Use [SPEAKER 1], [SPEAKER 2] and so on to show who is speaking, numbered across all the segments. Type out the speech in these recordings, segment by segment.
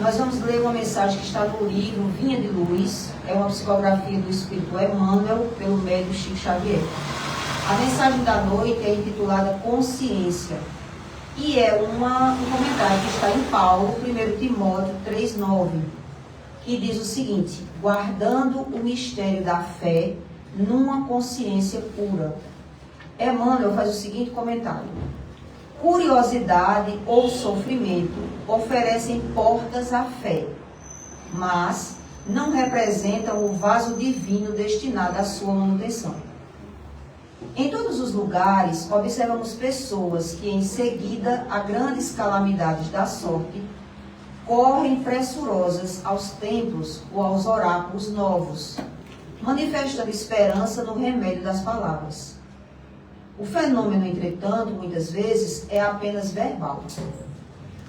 [SPEAKER 1] Nós vamos ler uma mensagem que está no livro Vinha de Luz, é uma psicografia do Espírito Emmanuel, pelo médium Chico Xavier. A mensagem da noite é intitulada Consciência, e é um comentário que está em Paulo, 1 Timóteo 3,9, que diz o seguinte: guardando o mistério da fé numa consciência pura. Emmanuel faz o seguinte comentário: curiosidade ou sofrimento oferecem portas à fé, mas não representam o vaso divino destinado à sua manutenção. Em todos os lugares, observamos pessoas que, em seguida a grandes calamidades da sorte, correm pressurosas aos templos ou aos oráculos novos, manifestando esperança no remédio das palavras. O fenômeno, entretanto, muitas vezes é apenas verbal.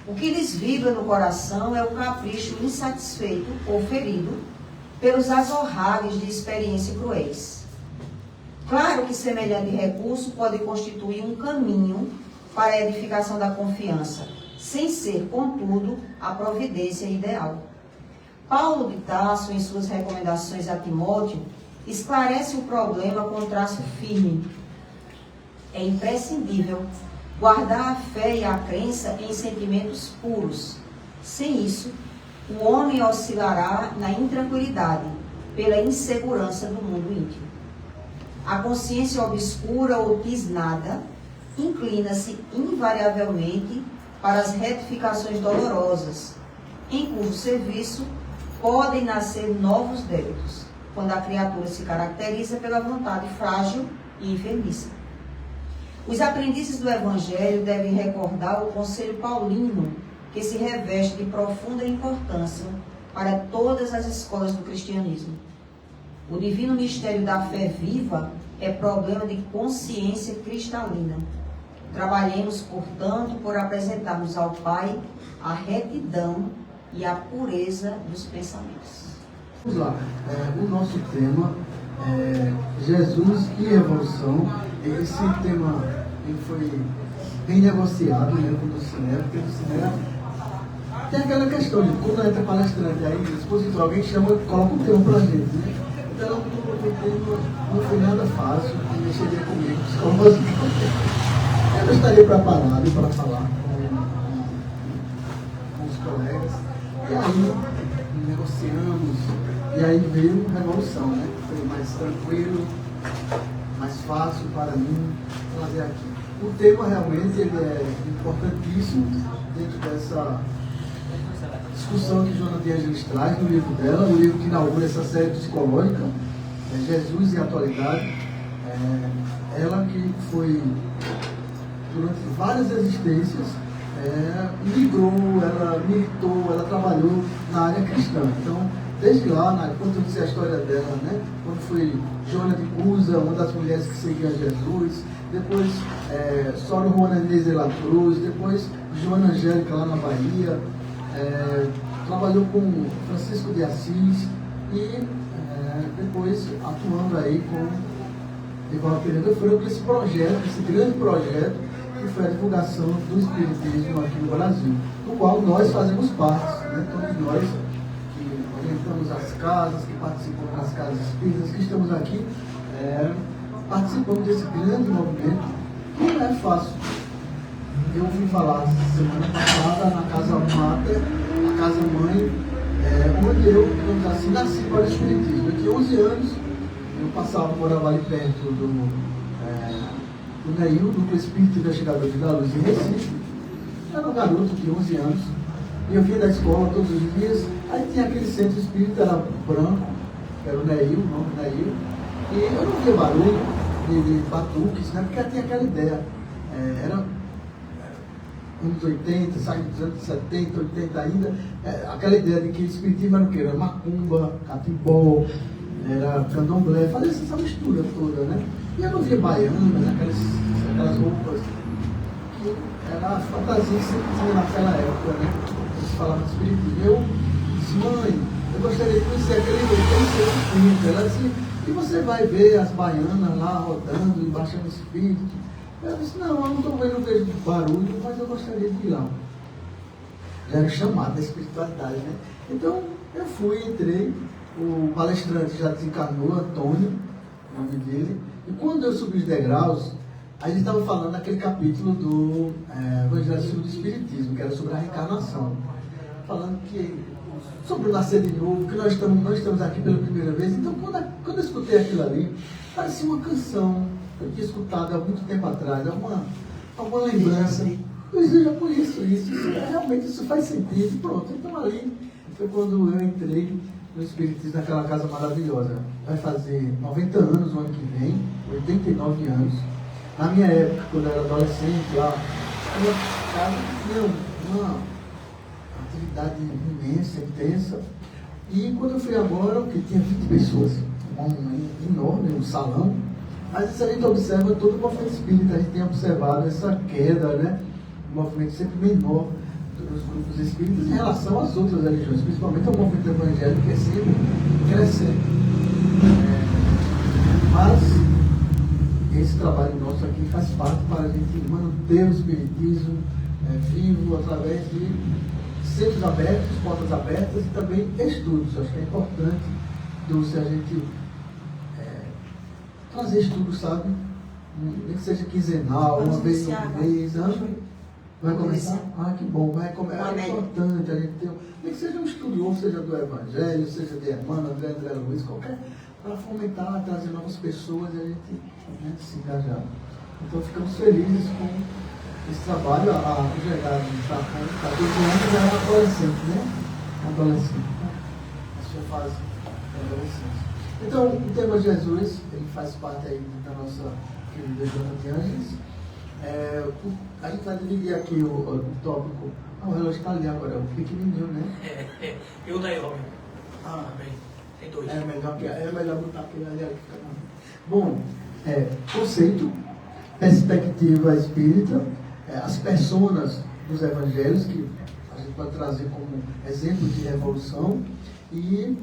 [SPEAKER 1] O que lhes vibra no coração é o capricho insatisfeito ou ferido pelos azorragues de experiência cruéis. Claro que semelhante recurso pode constituir um caminho para a edificação da confiança, sem ser, contudo, a providência ideal. Paulo de Tarso, em suas recomendações a Timóteo, esclarece o problema com traço firme. É imprescindível guardar a fé e a crença em sentimentos puros. Sem isso, o homem oscilará na intranquilidade pela insegurança do mundo íntimo. A consciência obscura ou tisnada inclina-se invariavelmente para as retificações dolorosas, em cujo serviço podem nascer novos débitos, quando a criatura se caracteriza pela vontade frágil e enfermiça. Os aprendizes do Evangelho devem recordar o conselho paulino, que se reveste de profunda importância para todas as escolas do cristianismo. O divino mistério da fé viva é problema de consciência cristalina. Trabalhemos, portanto, por apresentarmos ao Pai a retidão e a pureza dos pensamentos.
[SPEAKER 2] Vamos lá. O nosso tema é Jesus e Evolução. Esse tema ele foi bem negociado dentro do cinema, porque no cinema tem aquela questão de quando entra palestrante aí, expositor, alguém chama e coloca um tema pra gente, né? Então, não foi nada fácil e mexeria comigo psicologicamente. Eu não estaria preparado para falar com os colegas, e aí negociamos, e aí veio a revolução, né? Foi mais tranquilo, mais fácil para mim fazer aqui. O tema realmente ele é importantíssimo dentro dessa discussão que Joana de Ângeles traz no livro dela, o livro que inaugura essa série psicológica, Jesus e a Atualidade. Ela que foi, durante várias existências, migrou, ela militou, ela trabalhou na área cristã. Então, desde lá, quando eu disse a história dela, né, quando foi Joana de Cusa, uma das mulheres que seguia Jesus, depois Sora Juana Inês de la Cruz, depois Joana Angélica lá na Bahia, trabalhou com Francisco de Assis e depois atuando aí com Evaldo Pereira Franco, esse grande projeto que foi a divulgação do Espiritismo aqui no Brasil, do qual nós fazemos parte, né? Todos nós que orientamos as casas, que participamos das casas espíritas, que estamos aqui, participamos desse grande movimento, que não é fácil. Eu ouvi falar semana passada na Casa Mater, a Casa Mãe, onde eu, digamos assim, nasci para o Espiritismo. Eu tinha 11 anos, eu passava, morava ali perto do NEIU, Núcleo Espírita Investigador da Luz, em Recife. Eu era um garoto de 11 anos, e eu vinha da escola todos os dias. Aí tinha aquele centro espírita, era branco, que era o NEIU, o nome do NEIU, e eu não via barulho de batuques, né, porque tinha aquela ideia. Era anos 80, sai dos anos 70, 80 ainda, aquela ideia de que o espiritismo era o quê? Era macumba, catimbó, era candomblé, fazia essa mistura toda, né? E eu não via baianas, aquelas roupas, que era a fantasia que se tinha naquela época, né? Eles falavam de espiritismo. Eu disse, mãe, eu gostaria de conhecer aquele espírito. Ela disse, e você vai ver as baianas lá rodando, embaixando espírito. Eu disse, não, eu não estou vendo, vejo barulho, mas eu gostaria de ir lá. já era chamado da espiritualidade, né? Então, eu fui, entrei, o palestrante já desencarnou, Antônio, o nome dele, e quando eu subi os degraus, a gente estava falando naquele capítulo do Evangelho do Espiritismo, que era sobre a reencarnação, falando que sobre o nascer de novo, que nós estamos aqui pela primeira vez. Então, quando eu escutei aquilo ali, parecia uma canção que eu tinha escutado há muito tempo atrás, alguma lembrança. Eu já conheço isso, realmente isso faz sentido. Pronto, então ali foi quando eu entrei no Espiritismo, naquela casa maravilhosa. Vai fazer 90 anos o ano que vem, 89 anos. Na minha época, quando eu era adolescente, lá, a casa tinha uma atividade imensa, intensa. E quando eu fui agora, que tinha 20 pessoas, enorme, um salão. Mas isso a gente observa todo o movimento espírita, a gente tem observado essa queda, né? Um movimento sempre menor dos grupos espíritas em relação às outras religiões, principalmente ao movimento evangélico, que é sempre crescendo. Mas esse trabalho nosso aqui faz parte para a gente manter o espiritismo vivo através de centros abertos, portas abertas e também estudos. Acho que é importante, Dulce, a gente trazer estudos, sabe? Nem que seja quinzenal, uma vez no mês. Vai começar? Ah, que bom. É importante a gente ter, nem que seja um estudioso, seja do Evangelho, seja de Emmanuel, André Luiz, qualquer, para fomentar, trazer novas pessoas e a gente se engajar. Então ficamos felizes com esse trabalho. A Gerard está com 14 anos, já é adolescente, né? Adolescente, né? A sua fase de adolescência. Então, o tema Jesus, ele faz parte aí da nossa querida Joana de Ângeles. A gente vai dividir aqui o tópico. O relógio está ali agora, o pequenininho, né?
[SPEAKER 3] Eu daí, Robin. Bem, tem dois.
[SPEAKER 2] É melhor botar aquele ali. Bom, conceito, perspectiva espírita, as personas dos evangelhos, que a gente pode trazer como exemplo de revolução, e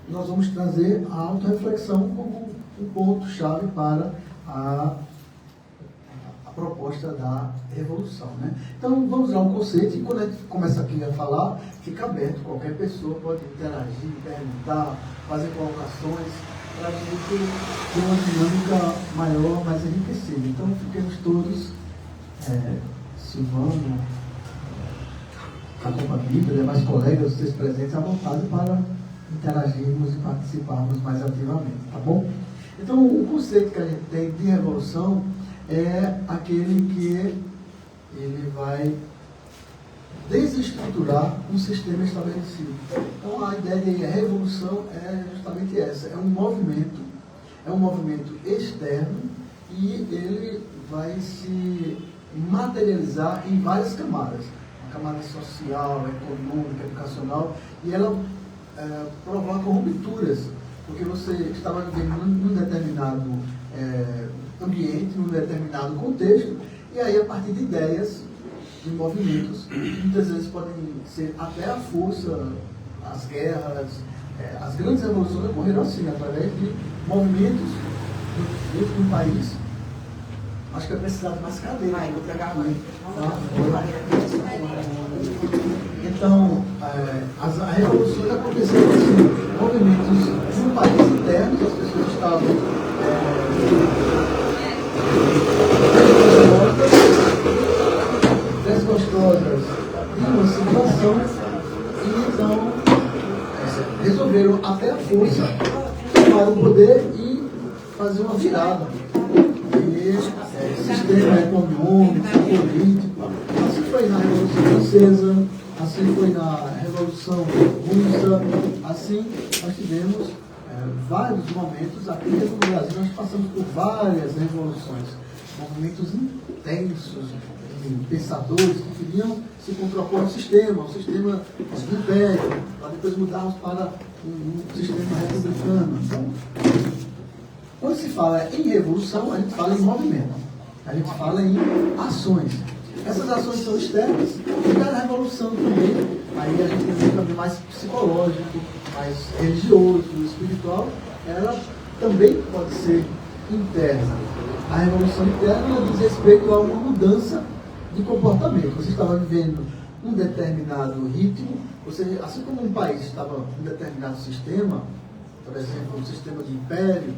[SPEAKER 2] nós vamos trazer a autorreflexão como um ponto-chave para a proposta da revolução, né? Então, vamos lá um conceito, e quando a gente começa aqui a falar, fica aberto, qualquer pessoa pode interagir, perguntar, fazer colocações, para a gente ter uma dinâmica maior, mais enriquecida. Então, fiquemos todos, Silvano, a Copa Bíblia, demais colegas, vocês presentes, à vontade para interagirmos e participarmos mais ativamente, tá bom? Então, o conceito que a gente tem de revolução é aquele que ele vai desestruturar um sistema estabelecido. Então, a ideia de revolução é justamente essa, é um movimento externo, e ele vai se materializar em várias camadas, a camada social, econômica, educacional, e ela provoca rupturas, porque você estava vivendo num determinado ambiente, num determinado contexto, e aí a partir de ideias, de movimentos, muitas vezes podem ser até a força, as guerras, as grandes revoluções ocorreram assim, através de movimentos dentro do país. Acho que é precisar de mais cadeira.
[SPEAKER 1] Vou pegar a mãe.
[SPEAKER 2] Então, as revoluções aconteceram assim, movimentos no país interno, que as pessoas estavam desgostosas de uma situação, e então resolveram até a força tomar o poder e fazer uma virada. Sistema econômico, político. Assim foi na Revolução Francesa, assim foi na Revolução Russa, assim nós tivemos vários momentos. Aqui mesmo no Brasil nós passamos por várias revoluções, movimentos intensos de pensadores que queriam se contrapor ao sistema, do império, para depois mudarmos para um sistema republicano. Então, quando se fala em revolução, a gente fala em movimento, a gente fala em ações. Essas ações são externas, e cada revolução também, aí a gente tem um caminho mais psicológico, mais religioso, espiritual, ela também pode ser interna. A revolução interna diz respeito a uma mudança de comportamento. Você estava vivendo um determinado ritmo, ou seja, assim como um país estava em um determinado sistema, por exemplo, um sistema de império,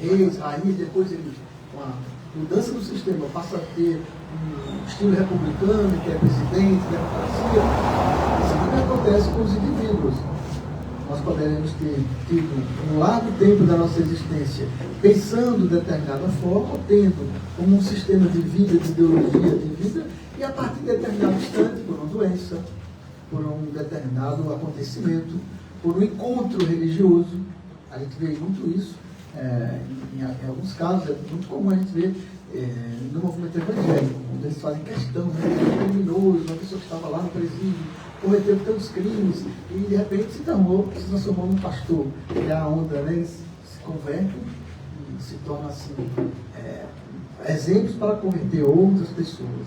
[SPEAKER 2] reis, rainhas, depois ele, com a mudança do sistema, passa a ter um estilo republicano, que é presidente, democracia. Isso também acontece com os indivíduos. Nós poderemos ter tido um largo tempo da nossa existência pensando de determinada forma, tendo como um sistema de vida, de ideologia de vida, e a partir de determinado instante, por uma doença, por um determinado acontecimento, por um encontro religioso, a gente vê muito isso, em alguns casos, é muito comum a gente ver no movimento evangélico, onde eles fazem questão, um criminoso, uma pessoa que estava lá no presídio, cometeu tantos crimes e de repente se transformou num pastor. É a onda, né? Eles se convertem e se tornam assim, exemplos para converter outras pessoas.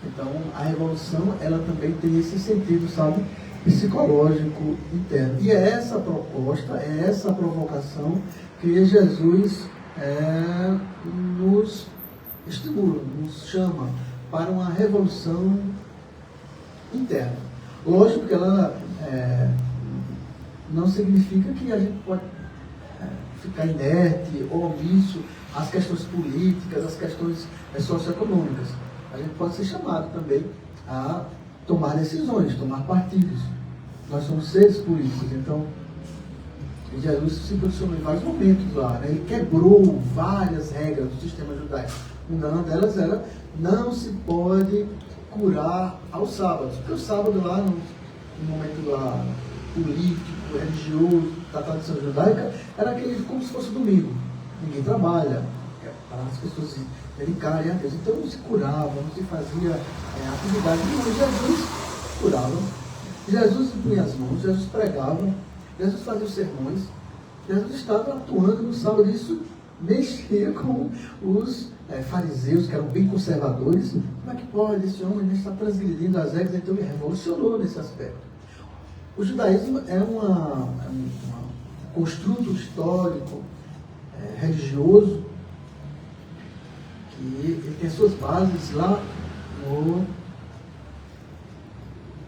[SPEAKER 2] Então a revolução, ela também tem esse sentido, sabe, psicológico interno. E é essa proposta, é essa provocação que Jesus nos estimula, nos chama para uma revolução interna. Lógico que ela não significa que a gente pode ficar inerte ou omisso às questões políticas, às questões socioeconômicas. A gente pode ser chamado também a tomar decisões, tomar partidos. Nós somos seres políticos, então Jesus se posicionou em vários momentos lá, né? Ele quebrou várias regras do sistema judaico. Uma delas era: não se pode curar aos sábados, porque o sábado lá, no momento lá político, religioso, da tradição judaica, era aquele como se fosse domingo. Ninguém trabalha, para as pessoas se dedicarem a Deus. Então não se curava, não se fazia atividade nenhuma. Jesus curava, Jesus impunha as mãos, Jesus pregava, Jesus fazia os sermões, Jesus estava atuando no sábado. Isso mexia com os fariseus, que eram bem conservadores. Como é que pode esse homem estar transgredindo as regras? Então ele revolucionou nesse aspecto. O judaísmo é um construto histórico, religioso, que ele tem as suas bases lá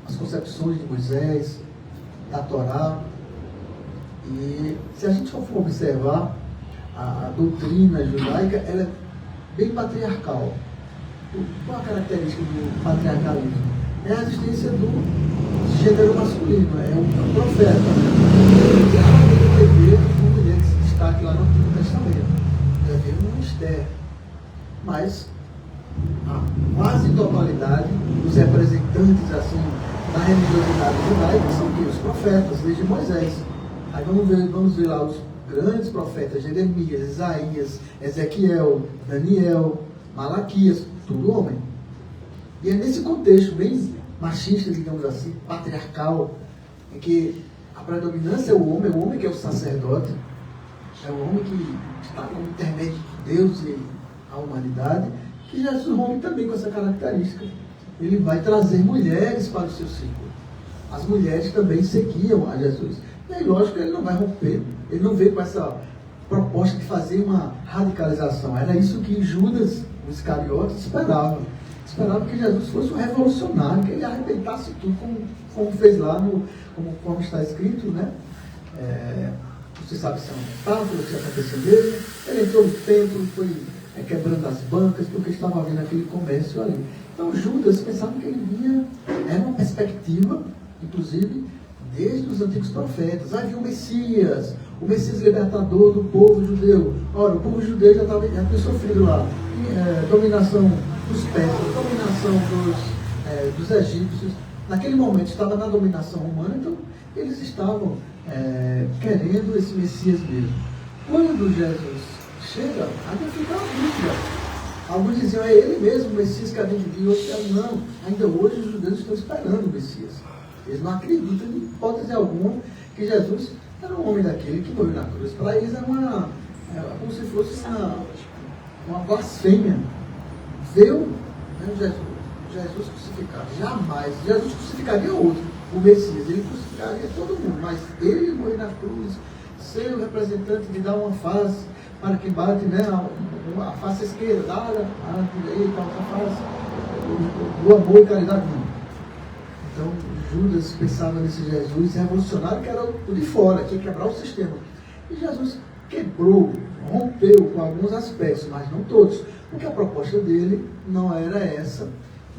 [SPEAKER 2] nas concepções de Moisés, da Torá. E se a gente for observar a doutrina judaica, ela é bem patriarcal. Qual a característica do patriarcalismo? É a existência do gênero masculino, é um profeta. Raramente vê uma mulher que se destaque lá no Antigo Testamento. Já vê um Esther. Mas a quase totalidade dos representantes assim, da religiosidade judaica são os profetas, desde Moisés. Aí vamos ver lá os grandes profetas: Jeremias, Isaías, Ezequiel, Daniel, Malaquias, tudo homem. E é nesse contexto bem machista, digamos assim, patriarcal, em que a predominância é o homem que é o sacerdote, é o homem que está como intermédio de Deus e a humanidade, que Jesus rompe também com essa característica. Ele vai trazer mulheres para o seu círculo. As mulheres também seguiam a Jesus. E aí, lógico, ele não vai romper, ele não veio com essa proposta de fazer uma radicalização. Era isso que Judas, o Iscariote, esperava. Esperava que Jesus fosse um revolucionário, que ele arrebentasse tudo, como fez lá, como está escrito, né? Você sabe se é uma metáfora, se aconteceu mesmo. Ele entrou no templo, foi quebrando as bancas, porque estava havendo aquele comércio ali. Então Judas pensava que ele vinha, era uma perspectiva, inclusive, desde os antigos profetas. Havia o Messias libertador do povo judeu. Ora, o povo judeu já tinha sofrido lá dominação dos persas, dominação dos egípcios. Naquele momento estava na dominação romana, então eles estavam querendo esse Messias mesmo. Quando Jesus chega, ainda fica uma dúvida. Alguns diziam: é ele mesmo, o Messias que havia de vir. Outros diziam: não, ainda hoje os judeus estão esperando o Messias. Eles não acreditam, de hipótese alguma, que Jesus era um homem daquele que morreu na cruz. Para eles era como se fosse uma blasfêmia. Viu, né, Jesus crucificado. Jamais. Jesus crucificaria outro, o Messias. Ele crucificaria todo mundo, mas ele morrer na cruz, ser o representante de dar uma face para quem bate, né, a face esquerda, a direita, a outra face, do amor e caridade. Não. Então, Judas pensava nesse Jesus revolucionário que era o de fora, que ia quebrar o sistema. E Jesus quebrou, rompeu com alguns aspectos, mas não todos, porque a proposta dele não era essa,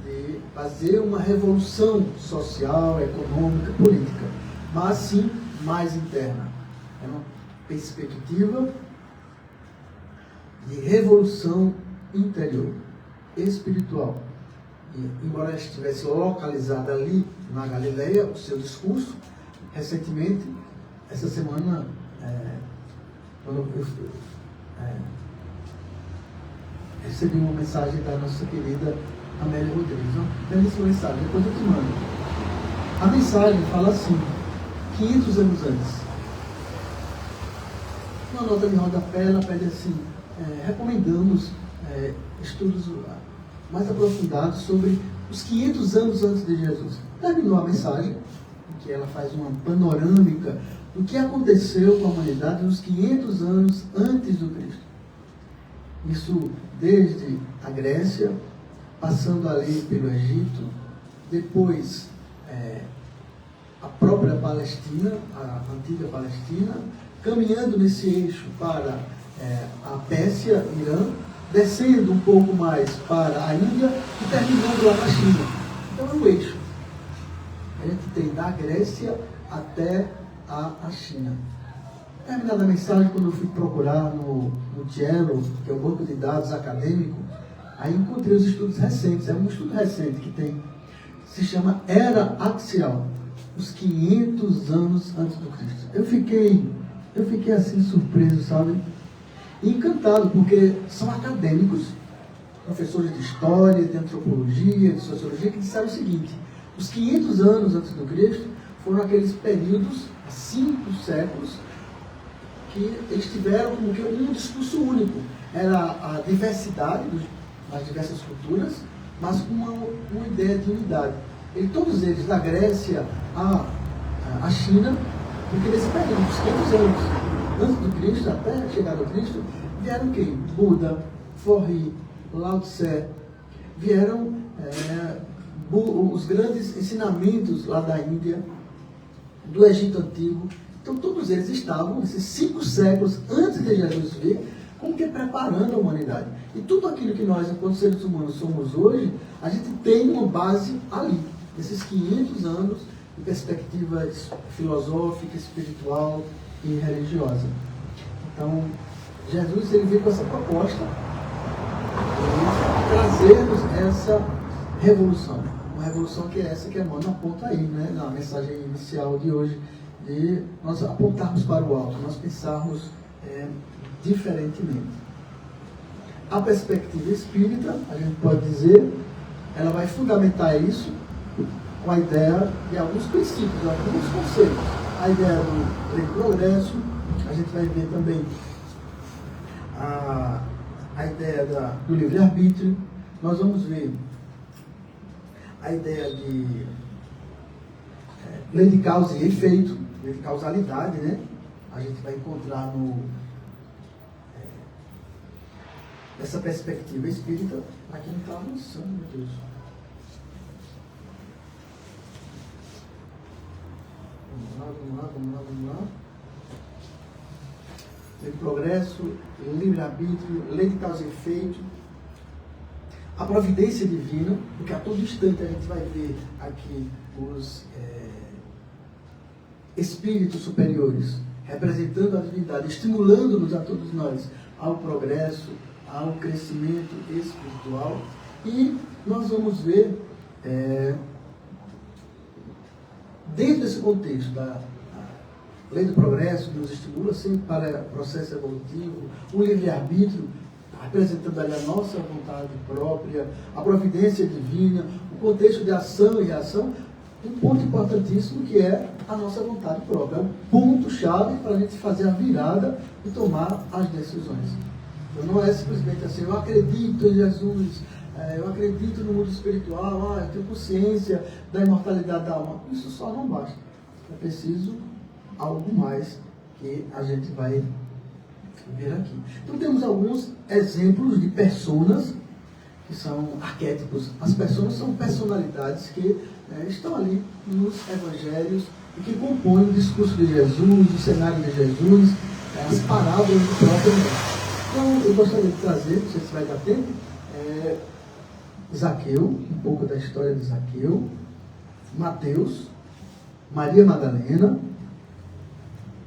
[SPEAKER 2] de fazer uma revolução social, econômica, política, mas sim mais interna. É uma perspectiva de revolução interior, espiritual. E, embora ela estivesse localizada ali na Galileia, o seu discurso, recentemente, essa semana, quando eu recebi uma mensagem da nossa querida Amélia Rodrigues, uma belíssima mensagem, depois eu te mando. A mensagem fala assim, 500 anos antes. Uma nota de rodapé, ela pede assim, recomendamos estudos mais aprofundados sobre os 500 anos antes de Jesus. Terminou a mensagem, em que ela faz uma panorâmica do que aconteceu com a humanidade nos 500 anos antes do Cristo. Isso desde a Grécia, passando ali pelo Egito, depois a própria Palestina, a antiga Palestina, caminhando nesse eixo para a Pérsia, Irã, descendo um pouco mais para a Índia e terminando lá na China. Então é um eixo. A gente tem da Grécia até a China. Terminada a mensagem, quando eu fui procurar no Cielo, que é o banco de dados acadêmico, aí encontrei os estudos recentes. É um estudo recente que tem, se chama Era Axial, os 500 anos antes do Cristo. Eu fiquei assim surpreso, sabe? E encantado, porque são acadêmicos, professores de história, de antropologia, de sociologia, que disseram o seguinte: os 500 anos antes do Cristo foram aqueles períodos, 5 séculos, que eles tiveram como que um discurso único. Era a diversidade das diversas culturas, mas com uma ideia de unidade. E todos eles, da Grécia à China, porque nesse período, os 500 anos antes do Cristo, até chegar ao Cristo, vieram quem? Buda, Forri, Lao Tse, vieram os grandes ensinamentos lá da Índia, do Egito Antigo. Então todos eles estavam, esses 5 séculos antes de Jesus vir, como que preparando a humanidade. E tudo aquilo que nós, enquanto seres humanos, somos hoje, a gente tem uma base ali, nesses 500 anos de perspectiva filosófica, espiritual e religiosa. Então, Jesus ele veio com essa proposta de trazermos essa revolução. Uma revolução que é essa que a Emmanuel aponta aí, né, na mensagem inicial de hoje, de nós apontarmos para o alto, nós pensarmos diferentemente. A perspectiva espírita, a gente pode dizer, ela vai fundamentar isso com a ideia de alguns princípios, alguns conceitos. A ideia do progresso, a gente vai ver também a ideia do livre-arbítrio, nós vamos ver a ideia de lei de causa e efeito, lei de causalidade, né? A gente vai encontrar essa perspectiva espírita. Aqui não está avançando, meu Deus. Vamos lá. Lei de progresso, livre-arbítrio, lei de causa e efeito, a providência divina, porque a todo instante a gente vai ver aqui os espíritos superiores representando a divindade, estimulando-nos a todos nós ao progresso, ao crescimento espiritual. E nós vamos ver, dentro desse contexto da lei do progresso, que nos estimula sempre para o processo evolutivo, o livre-arbítrio, representando ali a nossa vontade própria, a providência divina, o contexto de ação e reação, um ponto importantíssimo que é a nossa vontade própria. É um ponto-chave para a gente fazer a virada e tomar as decisões. Então não é simplesmente assim, eu acredito em Jesus, eu acredito no mundo espiritual, eu tenho consciência da imortalidade da alma. Isso só não basta. É preciso algo mais que a gente vai ver aqui. Então temos alguns exemplos de personas que são arquétipos. As pessoas são personalidades que estão ali nos evangelhos e que compõem o discurso de Jesus, o cenário de Jesus, as parábolas do próprio Mestre. Então, eu gostaria de trazer, não sei se vai dar tempo, Zaqueu, um pouco da história de Zaqueu, Mateus, Maria Madalena,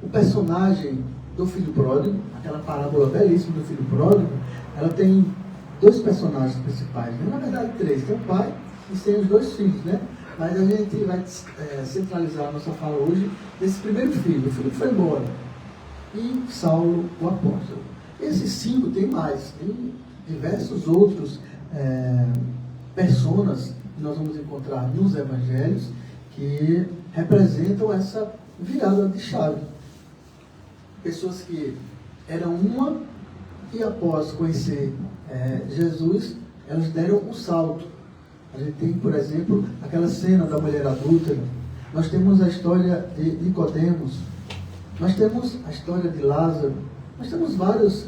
[SPEAKER 2] o personagem do filho pródigo, aquela parábola belíssima do filho pródigo, ela tem dois personagens principais, né? Na verdade três, tem o pai e tem os dois filhos, né? Mas a gente vai centralizar a nossa fala hoje nesse primeiro filho, o filho que foi embora, e Saulo, o apóstolo. Esses cinco tem mais, tem diversos outros personas que nós vamos encontrar nos evangelhos que representam essa virada de chave. Pessoas que eram uma e após conhecer Jesus, elas deram um salto. A gente tem, por exemplo, aquela cena da mulher adúltera. Nós temos a história de Nicodemos. Nós temos a história de Lázaro. Nós temos vários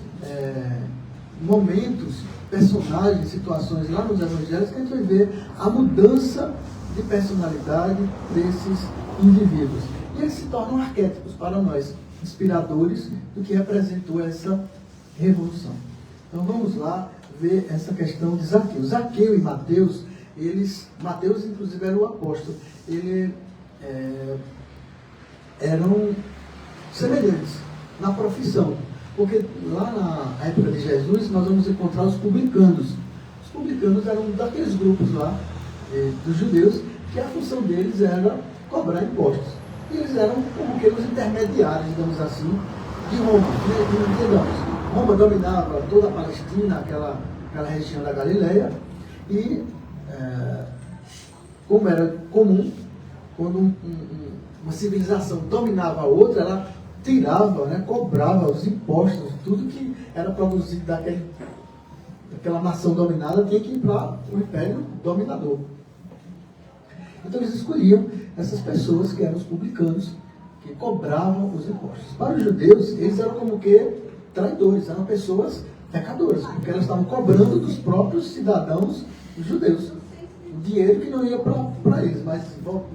[SPEAKER 2] momentos, personagens, situações lá nos evangelhos que a gente vai ver a mudança de personalidade desses indivíduos. E eles se tornam arquétipos para nós, inspiradores do que representou essa revolução. Então vamos lá ver essa questão de Zaqueu. Zaqueu e Mateus, Mateus inclusive era o apóstolo, eram semelhantes na profissão, porque lá na época de Jesus nós vamos encontrar os publicanos. Os publicanos eram daqueles grupos lá dos judeus que a função deles era cobrar impostos. E eles eram como que os intermediários, digamos assim, de Roma. Entendamos, Roma dominava toda a Palestina, aquela região da Galileia, e como era comum, quando uma civilização dominava a outra, ela tirava, cobrava os impostos, tudo que era produzido daquela nação dominada tinha que ir para o império dominador. Então eles escolhiam essas pessoas que eram os publicanos, que cobravam os impostos. Para os judeus, eles eram como que traidores, eram pessoas pecadoras, porque elas estavam cobrando dos próprios cidadãos judeus o dinheiro que não ia para eles, mas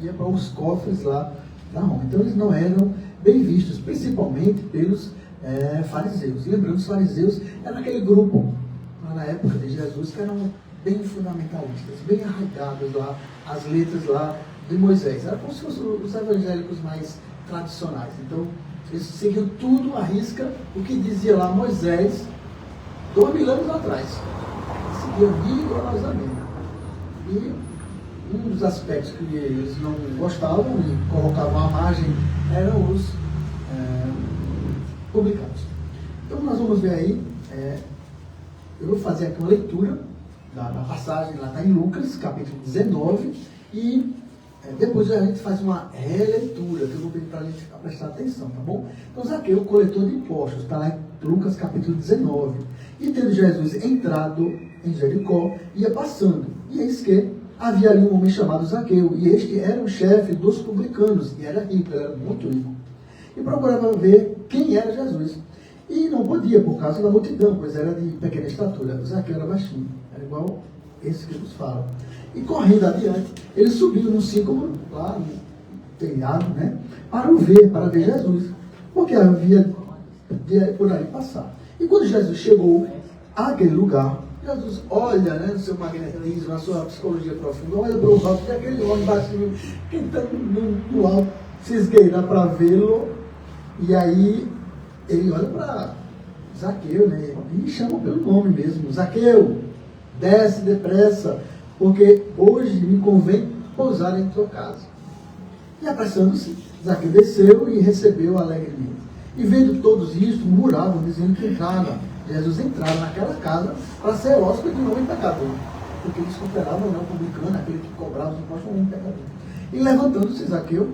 [SPEAKER 2] ia para os cofres lá da Roma. Então eles não eram bem vistos, principalmente pelos fariseus. E lembrando, os fariseus eram aquele grupo, lá na época de Jesus, que eram bem fundamentalistas, bem arraigados lá, as letras lá de Moisés. Era como se fossem os evangélicos mais tradicionais. Então, eles seguiam tudo à risca o que dizia lá Moisés 2000 anos atrás. Seguiam rigorosamente. E um dos aspectos que eles não gostavam e colocavam à margem eram os publicanos. Então, nós vamos ver aí, eu vou fazer aqui uma leitura da passagem, lá está em Lucas, capítulo 19, e depois a gente faz uma releitura, que eu vou pedir para a gente prestar atenção, tá bom? Então, Zaqueu, coletor de impostos, está lá em Lucas, capítulo 19. E tendo Jesus entrado em Jericó, ia passando, e eis que havia ali um homem chamado Zaqueu, e este era o chefe dos publicanos, e era rico, ele era muito rico. E procurava ver quem era Jesus. E não podia, por causa da multidão, pois era de pequena estatura. Zaqueu era baixinho, era igual esse que nos fala. E correndo adiante, ele subiu num círculo, lá no telhado, para ver Jesus, porque havia por ali passar. E quando Jesus chegou àquele lugar, Jesus olha, no seu magnetismo, na sua psicologia profunda, olha para o alto, e aquele homem baixinho, que está no alto, se esgueirar para vê-lo, e aí ele olha para Zaqueu, e chama pelo nome mesmo, Zaqueu, desce depressa, porque hoje me convém pousar em tua casa. E apressando-se, Zaqueu desceu e recebeu alegremente. E vendo todos isto, murmuravam, dizendo que Jesus entrara naquela casa para ser hóspede de um homem pecador. Porque eles consideravam o publicano, aquele que cobrava os impostos, um homem pecador. E levantando-se, Zaqueu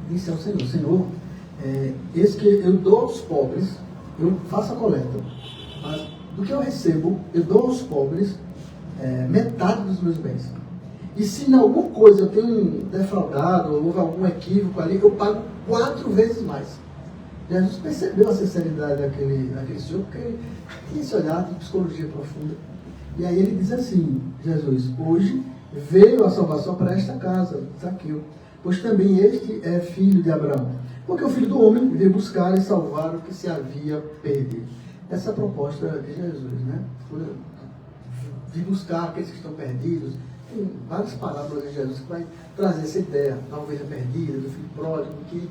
[SPEAKER 2] disse ao Senhor, Senhor, eis que eu dou aos pobres, eu faço a coleta, mas do que eu recebo, eu dou aos pobres metade dos meus bens. E se em alguma coisa eu tenho defraudado, ou houve algum equívoco ali, eu pago 4 vezes mais. Jesus percebeu a sinceridade daquele senhor, porque ele tinha esse olhar de psicologia profunda. E aí ele diz assim, Jesus, hoje veio a salvação para esta casa, Zaqueu, pois também este é filho de Abraão. Porque o Filho do Homem veio buscar e salvar o que se havia perdido. Essa é a proposta de Jesus, né? De buscar aqueles que estão perdidos. Tem várias parábolas de Jesus que vai trazer essa ideia da ovelha perdida, do filho pródigo, que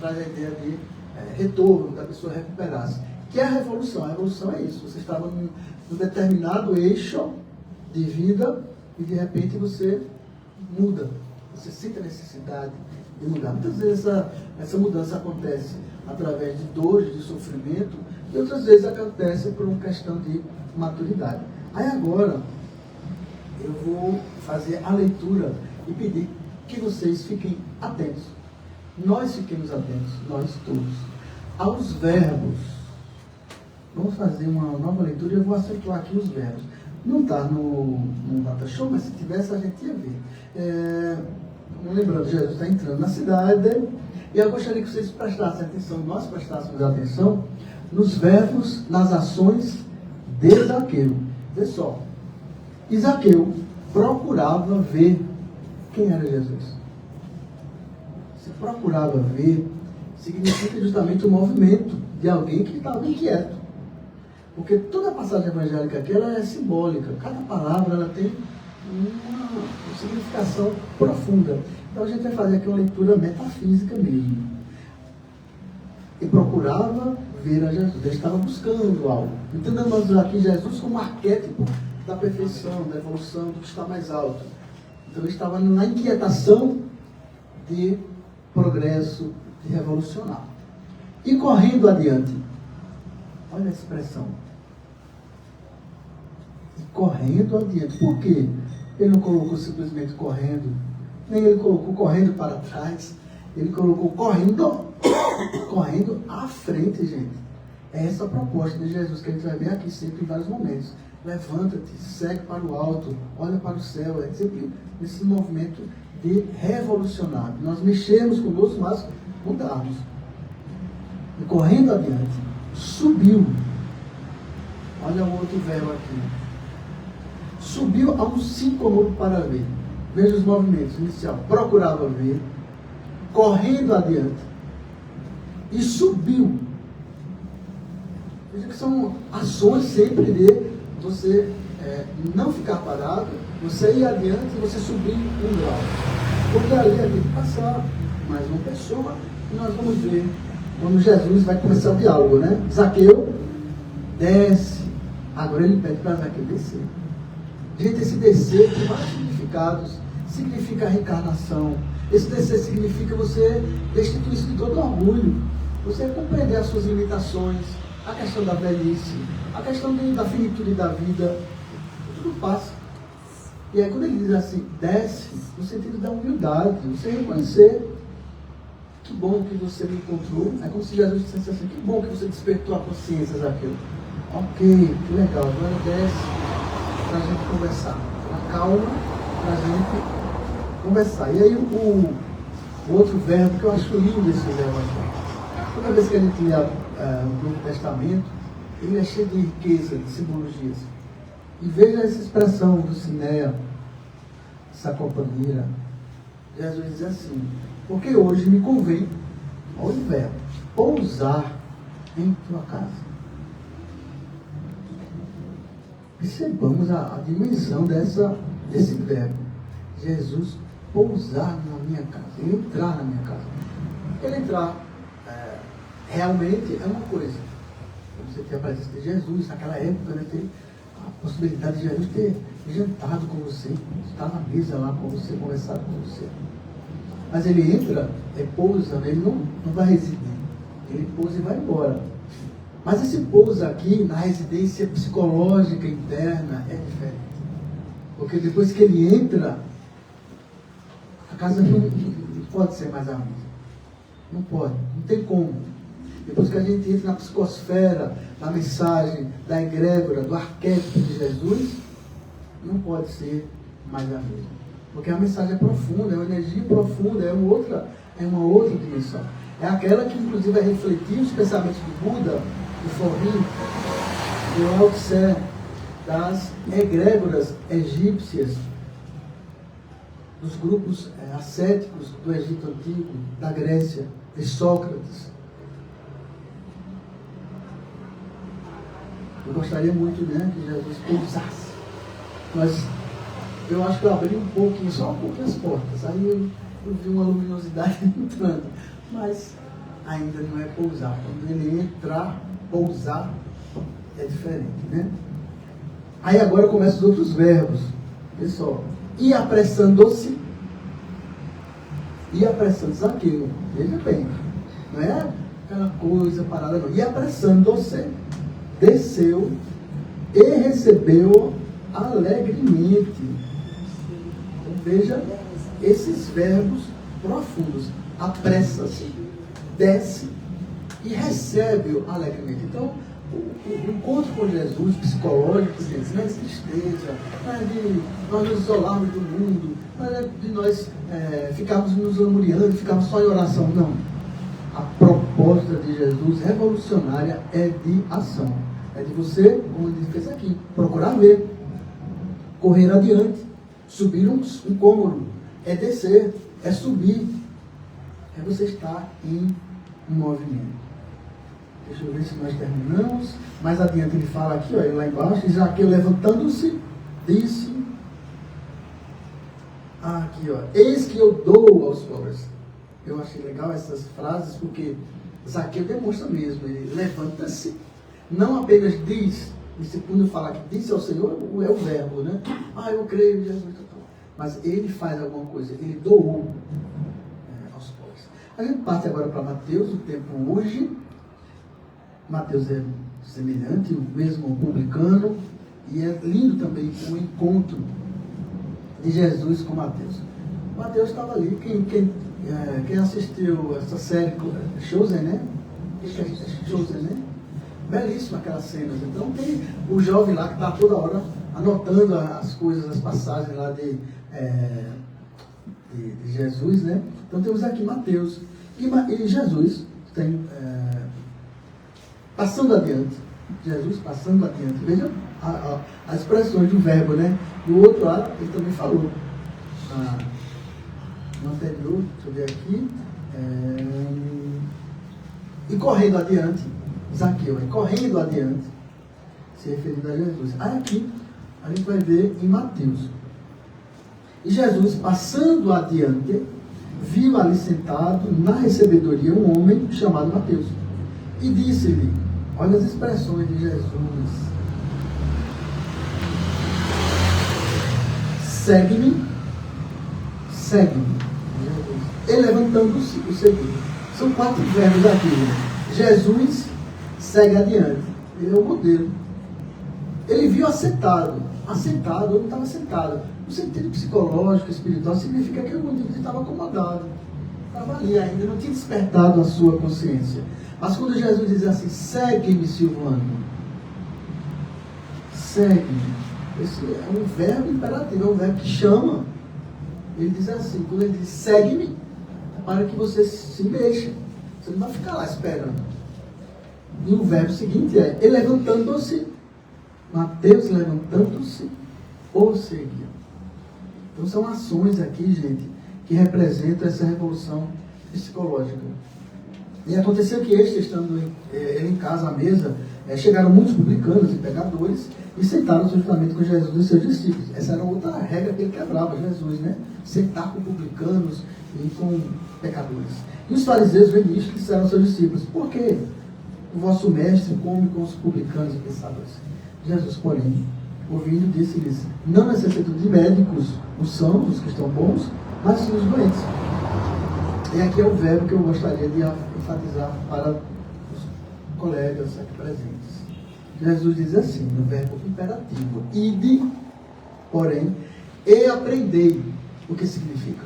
[SPEAKER 2] traz a ideia de retorno, da pessoa recuperar-se. Que é a revolução. A revolução é isso. Você estava num determinado eixo de vida e de repente você muda. Você sente a necessidade de mudar. Muitas vezes essa mudança acontece através de dores, de sofrimento, e outras vezes acontece por uma questão de maturidade. Aí agora eu vou fazer a leitura e pedir que vocês fiquem atentos. Nós fiquemos atentos, nós todos, aos verbos. Vamos fazer uma nova leitura e eu vou acentuar aqui os verbos. Não está no data show, mas se tivesse a gente ia ver. Lembrando, Jesus está entrando na cidade e eu gostaria que vocês prestassem atenção, nós prestássemos atenção nos verbos, nas ações de Zaqueu. Vê só. E Zaqueu procurava ver quem era Jesus. Se procurava ver, significa justamente o movimento de alguém que estava inquieto. Porque toda a passagem evangélica aqui ela é simbólica. Cada palavra ela tem uma significação profunda. Então a gente vai fazer aqui uma leitura metafísica mesmo. E procurava ver a Jesus. Ele estava buscando algo. Entendemos aqui Jesus como arquétipo da perfeição, da evolução, do que está mais alto. Então ele estava na inquietação de progresso, de revolucionar. E correndo adiante. Olha a expressão. E correndo adiante. Por quê? Ele não colocou simplesmente correndo, nem ele colocou correndo para trás. Ele colocou correndo à frente, gente. É essa a proposta de Jesus que a gente vai ver aqui sempre em vários momentos. Levanta-te, segue para o alto, olha para o céu. É sempre nesse movimento de revolucionar. Nós mexemos conosco, mas mudarmos. E correndo adiante, subiu. Olha o outro verbo aqui. Subiu a um sicômoro para ver. Veja os movimentos inicial. Procurava ver, correndo adiante, e subiu. Veja que são ações sempre de você não ficar parado, você ir adiante e você subir um grau. Porque ali tem que passar mais uma pessoa e nós vamos ver quando Jesus vai começar o diálogo, né? Zaqueu desce. Agora ele pede para Zaqueu descer. Gente, esse descer tem vários significados. Significa reencarnação. Esse descer significa você destituir-se de todo orgulho. Você compreender as suas limitações, a questão da velhice, a questão da finitude da vida. Tudo passa. E aí quando ele diz assim, desce, no sentido da humildade, você reconhecer, que bom que você me encontrou. É como se Jesus dissesse assim, que bom que você despertou a consciência, Zaqueu. Ok, que legal, agora desce para a gente conversar. Calma, para a gente conversar. E aí o outro verbo, que eu acho lindo esse verbo aqui. Toda vez que a gente lê o Novo Testamento, ele é cheio de riqueza, de simbologias. E veja essa expressão do Sinéa, essa companheira. Jesus diz assim, porque hoje me convém, olha o verbo, pousar em tua casa. Percebamos a dimensão desse verbo. Jesus pousar na minha casa, ele entrar na minha casa. Ele entrar realmente é uma coisa. Você tem a presença de Jesus, naquela época, né, tem a possibilidade de Jesus ter jantado com você, estar na mesa lá com você, conversado com você. Mas ele entra, pousa, ele não vai residir. Ele pousa e vai embora. Mas esse pouso aqui, na residência psicológica interna, é diferente. Porque depois que ele entra, a casa não pode ser mais a mesma. Não pode, não tem como. Depois que a gente entra na psicosfera, na mensagem da egrégora, do arquétipo de Jesus, não pode ser mais a mesma. Porque a mensagem é profunda, é uma energia profunda, é uma outra dimensão. É aquela que inclusive vai refletir os pensamentos do Buda, do Forrim, do Lao Tse, das egrégoras egípcias, dos grupos ascéticos do Egito Antigo, da Grécia, de Sócrates. Eu gostaria muito, né, que Jesus pousasse. Mas eu acho que eu abri um pouquinho, só um pouquinho as portas. Aí eu vi uma luminosidade entrando. Mas ainda não é pousar. Quando ele entrar, pousar é diferente, né? Aí agora começam os outros verbos. Pessoal, e apressando-se. E apressando-se Zaqueu. Veja bem. Não é aquela coisa parada, não. E apressando-se, desceu e recebeu alegremente. Então veja esses verbos profundos. Apressa-se, desce e recebe alegremente. Então, o encontro com Jesus, psicológico, gente, não é de tristeza, não é de nós nos isolarmos do mundo, não é de nós ficarmos nos lamuriando, ficarmos só em oração, não. A proposta de Jesus revolucionária é de ação. É de você, como ele fez aqui, procurar ver, correr adiante, subir um cômodo, é descer, é subir, é você estar em movimento. Deixa eu ver se nós terminamos. Mais adiante ele fala aqui, ó, lá embaixo, Zaqueu levantando-se, disse, aqui, ó, eis que eu dou aos pobres. Eu achei legal essas frases, porque Zaqueu demonstra mesmo, ele levanta-se, não apenas diz, quando fala que disse ao Senhor, é o verbo, né? Eu creio em Jesus, mas ele faz alguma coisa, ele doou aos pobres. A gente parte agora para Mateus, o tempo urge. Mateus é semelhante, o mesmo publicano, e é lindo também o encontro de Jesus com Mateus. Mateus estava ali, quem assistiu essa série Chosen, né? Chosen, né? Belíssima aquelas cenas. Então tem o jovem lá que está toda hora anotando as coisas, as passagens lá de Jesus, né? Então temos aqui Mateus. E Jesus tem... passando adiante, Jesus passando adiante. Veja as expressões do verbo, né? Do outro lado, ele também falou. No anterior, deixa eu ver aqui. E correndo adiante, Zaqueu, correndo adiante, se referindo a Jesus. Aqui, a gente vai ver em Mateus. E Jesus, passando adiante, viu ali sentado na recebedoria um homem chamado Mateus. E disse-lhe, olha as expressões de Jesus. Segue-me, segue-me. E levantando-se, o seguiu. São 4 verbos aqui. Jesus segue adiante. Ele é o modelo. Ele viu assentado. Assentado, ou não estava sentado. No sentido psicológico, espiritual, significa que o indivíduo estava acomodado. Estava ali ainda, não tinha despertado a sua consciência. Mas quando Jesus diz assim, segue-me, Silvano, segue-me, esse é um verbo imperativo, é um verbo que chama. Ele diz assim, quando ele diz segue-me, para que você se mexa, você não vai ficar lá esperando. E o verbo seguinte é, ele levantando-se, Mateus levantando-se, o seguiu. Então são ações aqui, gente, que representam essa revolução psicológica. E aconteceu que estando ele em casa à mesa, chegaram muitos publicanos e pecadores e sentaram juntamente com Jesus e seus discípulos. Essa era outra regra que ele quebrava, Jesus, né? Sentar com publicanos e com pecadores. E os fariseus, vendo isso, disseram aos seus discípulos, por que o vosso mestre come com os publicanos e pensadores? Jesus, porém, ouvindo, disse-lhes, não necessitam de médicos, os sãos, os que estão bons, mas sim os doentes. E aqui é o verbo que eu gostaria de enfatizar para os colegas aqui presentes. Jesus diz assim, no verbo imperativo, ide, porém, e aprendei. O que significa?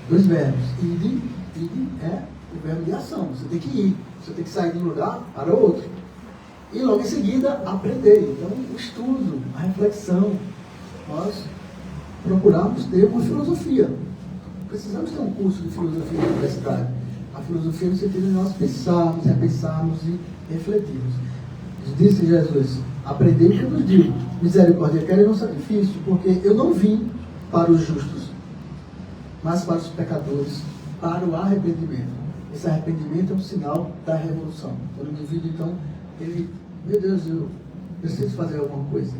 [SPEAKER 2] 2 verbos. Ide é o verbo de ação. Você tem que ir, você tem que sair de um lugar para outro. E logo em seguida, aprender. Então, o estudo, a reflexão. Nós procuramos ter uma filosofia. Precisamos ter um curso de filosofia na universidade. A filosofia no sentido de nós pensarmos, repensarmos e refletirmos. Disse Jesus, aprendei o que eu vos digo. Misericórdia quero e não sacrifício, porque eu não vim para os justos, mas para os pecadores, para o arrependimento. Esse arrependimento é um sinal da revolução. Quando o indivíduo, então, ele, meu Deus, eu preciso fazer alguma coisa.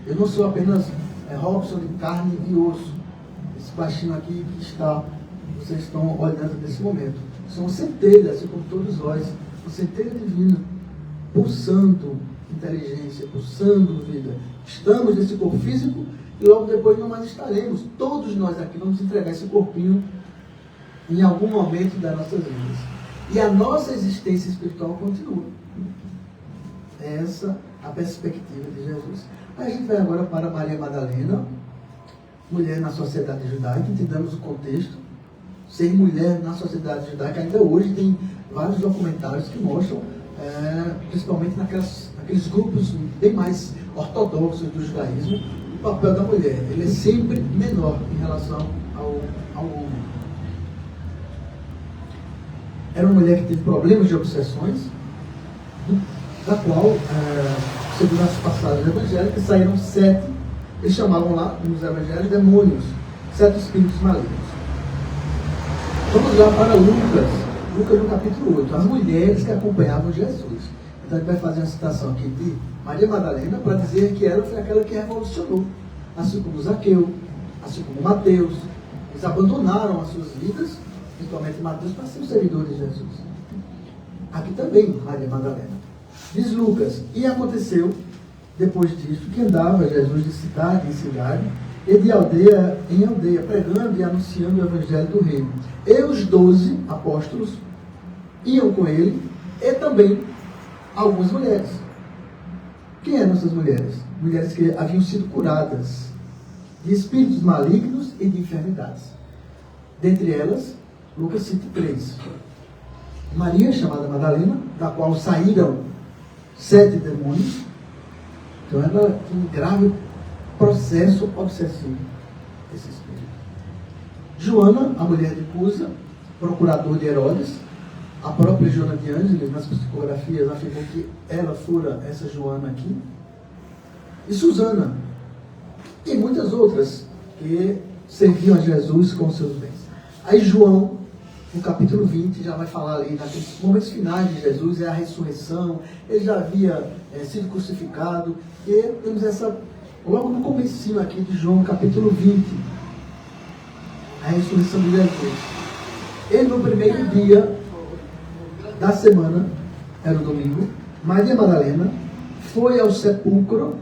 [SPEAKER 2] Eu não sou apenas Robson de carne e osso. Esse baixinho aqui que está, vocês estão olhando nesse momento. São centelhas, assim como todos nós, uma centelha divina, pulsando inteligência, pulsando vida. Estamos nesse corpo físico e logo depois não mais estaremos. Todos nós aqui vamos entregar esse corpinho em algum momento das nossas vidas. E a nossa existência espiritual continua. Essa é a perspectiva de Jesus. A gente vai agora para Maria Madalena, mulher na sociedade judaica, entendamos o contexto. Ser mulher na sociedade judaica, ainda hoje tem vários documentários que mostram, principalmente naqueles grupos bem mais ortodoxos do judaísmo, o papel da mulher. Ele é sempre menor em relação ao homem. Era uma mulher que teve problemas de obsessões, da qual, segundo as passagens evangélicas, saíram 7, eles chamavam lá, nos evangelhos, demônios, 7 espíritos malignos. Vamos lá para Lucas no capítulo 8, as mulheres que acompanhavam Jesus. Então a gente vai fazer uma citação aqui de Maria Madalena para dizer que ela foi aquela que revolucionou, assim como Zaqueu, assim como Mateus. Eles abandonaram as suas vidas, principalmente Mateus, para ser os seguidores de Jesus. Aqui também Maria Madalena. Diz Lucas, e aconteceu, depois disso, que andava Jesus de cidade em cidade, e de aldeia em aldeia, pregando e anunciando o evangelho do reino. E os 12 apóstolos iam com ele, e também algumas mulheres. Quem eram essas mulheres? Mulheres que haviam sido curadas de espíritos malignos e de enfermidades. Dentre elas, Lucas cita 3. Maria, chamada Madalena, da qual saíram 7 demônios. Então ela tinha um grave processo obsessivo, esse espírito. Joana, a mulher de Cusa, procurador de Herodes. A própria Joana de Ângeles, nas psicografias, afirmou que ela fora essa Joana aqui. E Susana. E muitas outras que serviam a Jesus com seus bens. Aí João, no capítulo 20, já vai falar ali, naqueles momentos finais de Jesus, é a ressurreição. Ele já havia sido crucificado. E temos essa, logo no comecinho aqui de João, capítulo 20, a ressurreição de Jesus. E no primeiro dia da semana, era o domingo, Maria Madalena foi ao sepulcro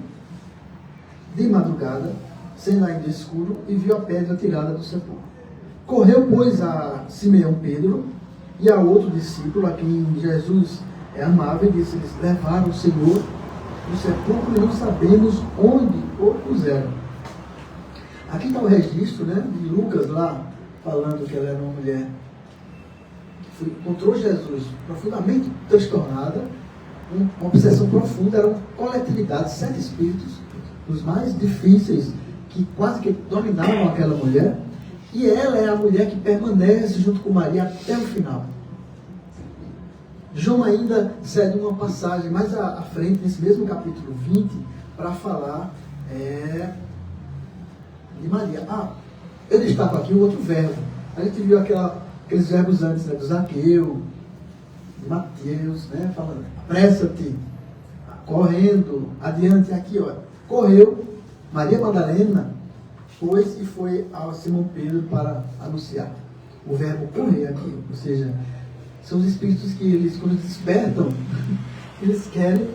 [SPEAKER 2] de madrugada, sendo ainda escuro, e viu a pedra tirada do sepulcro. Correu, pois, a Simeão Pedro e a outro discípulo, a quem Jesus amava, e disse-lhes: levaram o Senhor do sepulcro e não sabemos onde o puseram. Aqui está o registro, né, de Lucas lá, falando que ela era uma mulher que encontrou Jesus profundamente transtornada, uma obsessão profunda. Eram coletividade, 7 espíritos, os mais difíceis, que quase que dominavam aquela mulher, e ela é a mulher que permanece junto com Maria até o final. João ainda cede uma passagem mais à frente, nesse mesmo capítulo 20, para falar de Maria. Eu destaco aqui o outro verbo. A gente viu aqueles verbos antes, né, do Zaqueu, de Mateus, né, falando, apressa-te, correndo, adiante, aqui, ó, correu, Maria Madalena, pôs e foi ao Simão Pedro para anunciar. O verbo correr aqui, ou seja, são os espíritos que eles, quando despertam, eles querem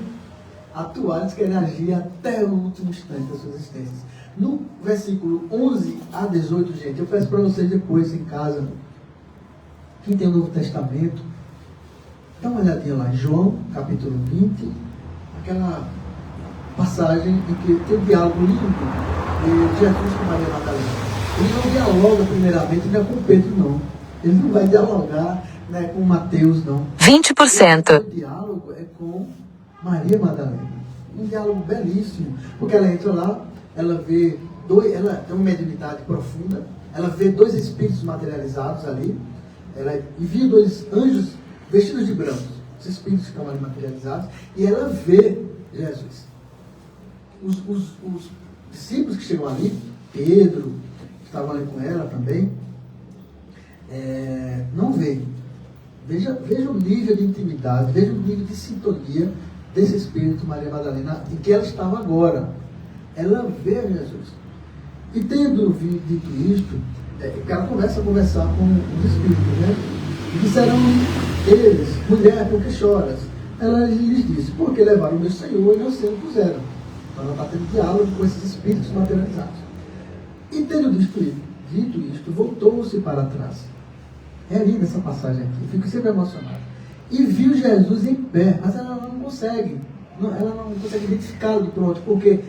[SPEAKER 2] atuar, eles querem agir até o último instante das suas existências. No versículo 11 a 18, gente, eu peço para vocês depois em casa, quem tem o Novo Testamento, dá uma olhadinha lá em João, capítulo 20, aquela passagem em que tem um diálogo lindo de Jesus com Maria Madalena. Ele não dialoga primeiramente, não é com Pedro, não. Ele não vai dialogar, né, com Mateus, não.
[SPEAKER 4] 20%.
[SPEAKER 2] O diálogo é com Maria Madalena. Um diálogo belíssimo, porque ela entra lá, ela vê ela tem uma mediunidade profunda, ela vê 2 espíritos materializados ali, e via 2 anjos vestidos de branco, os espíritos que estão ali materializados, e ela vê Jesus. Os discípulos que chegam ali, Pedro, que estavam ali com ela também, não veio. Veja o nível de intimidade, veja o nível de sintonia desse Espírito Maria Madalena em que ela estava agora. Ela vê Jesus. E tendo dito isto, ela começa a conversar com os Espíritos, né? E disseram eles: mulher, por que choras? Ela lhes disse: porque levaram o meu Senhor e não sei o que puseram. Então ela está tendo diálogo com esses Espíritos materializados. E tendo dito isto, voltou-se para trás. É linda essa passagem aqui, fico sempre emocionado. E viu Jesus em pé, mas ela não consegue. Ela não consegue identificá-lo de pronto, porque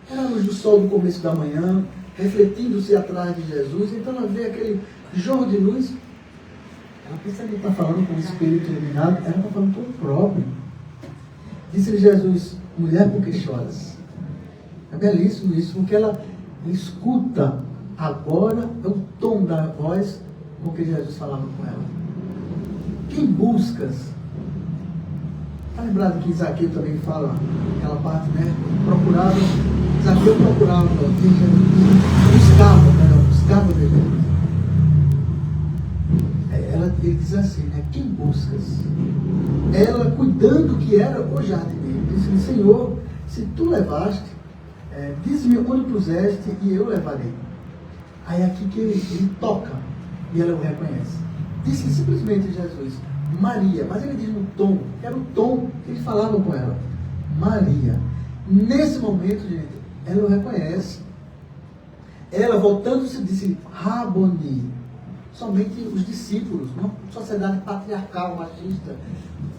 [SPEAKER 2] era a luz do sol do começo da manhã, refletindo-se atrás de Jesus, então ela vê aquele jorro de luz. Ela pensa que ele está falando com o Espírito iluminado, ela está falando com o próprio. Disse-lhe Jesus: mulher, por que choras? É belíssimo isso, porque ela escuta agora o tom da voz com que Jesus falava com ela. Quem buscas? Está lembrado que Zaqueu também fala aquela parte, né? Zaqueu procurava buscava Jesus. Ele diz assim, né? Quem buscas? Ela, cuidando que era o jardineiro, disse-lhe: Senhor, se tu levaste, diz-me onde puseste e eu levarei. Aí é aqui que ele toca e ela o reconhece. Disse simplesmente Jesus: Maria. Mas ele diz no tom, era o tom que ele falava com ela: Maria. Nesse momento, gente, ela o reconhece. Ela, voltando-se, disse: Raboni. Somente os discípulos, uma sociedade patriarcal, machista.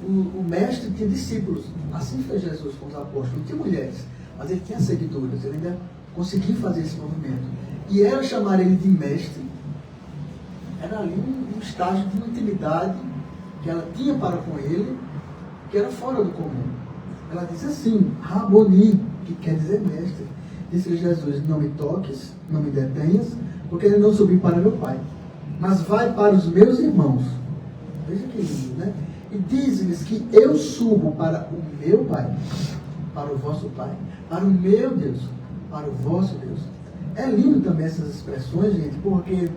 [SPEAKER 2] O mestre tinha discípulos. Assim fez Jesus com os apóstolos. Não tinha mulheres, mas ele tinha seguidores. Ele ainda conseguiu fazer esse movimento. E ela chamar ele de mestre, era ali um estágio de uma intimidade que ela tinha para com ele, que era fora do comum. Ela disse assim: Raboni, que quer dizer mestre. Disse-lhe Jesus: não me toques, não me detenhas, porque ele não subiu para meu Pai, mas vai para os meus irmãos. Veja que lindo, né? E diz-lhes que eu subo para o meu Pai, para o vosso Pai, para o meu Deus, para o vosso Deus. É lindo também essas expressões, gente, porque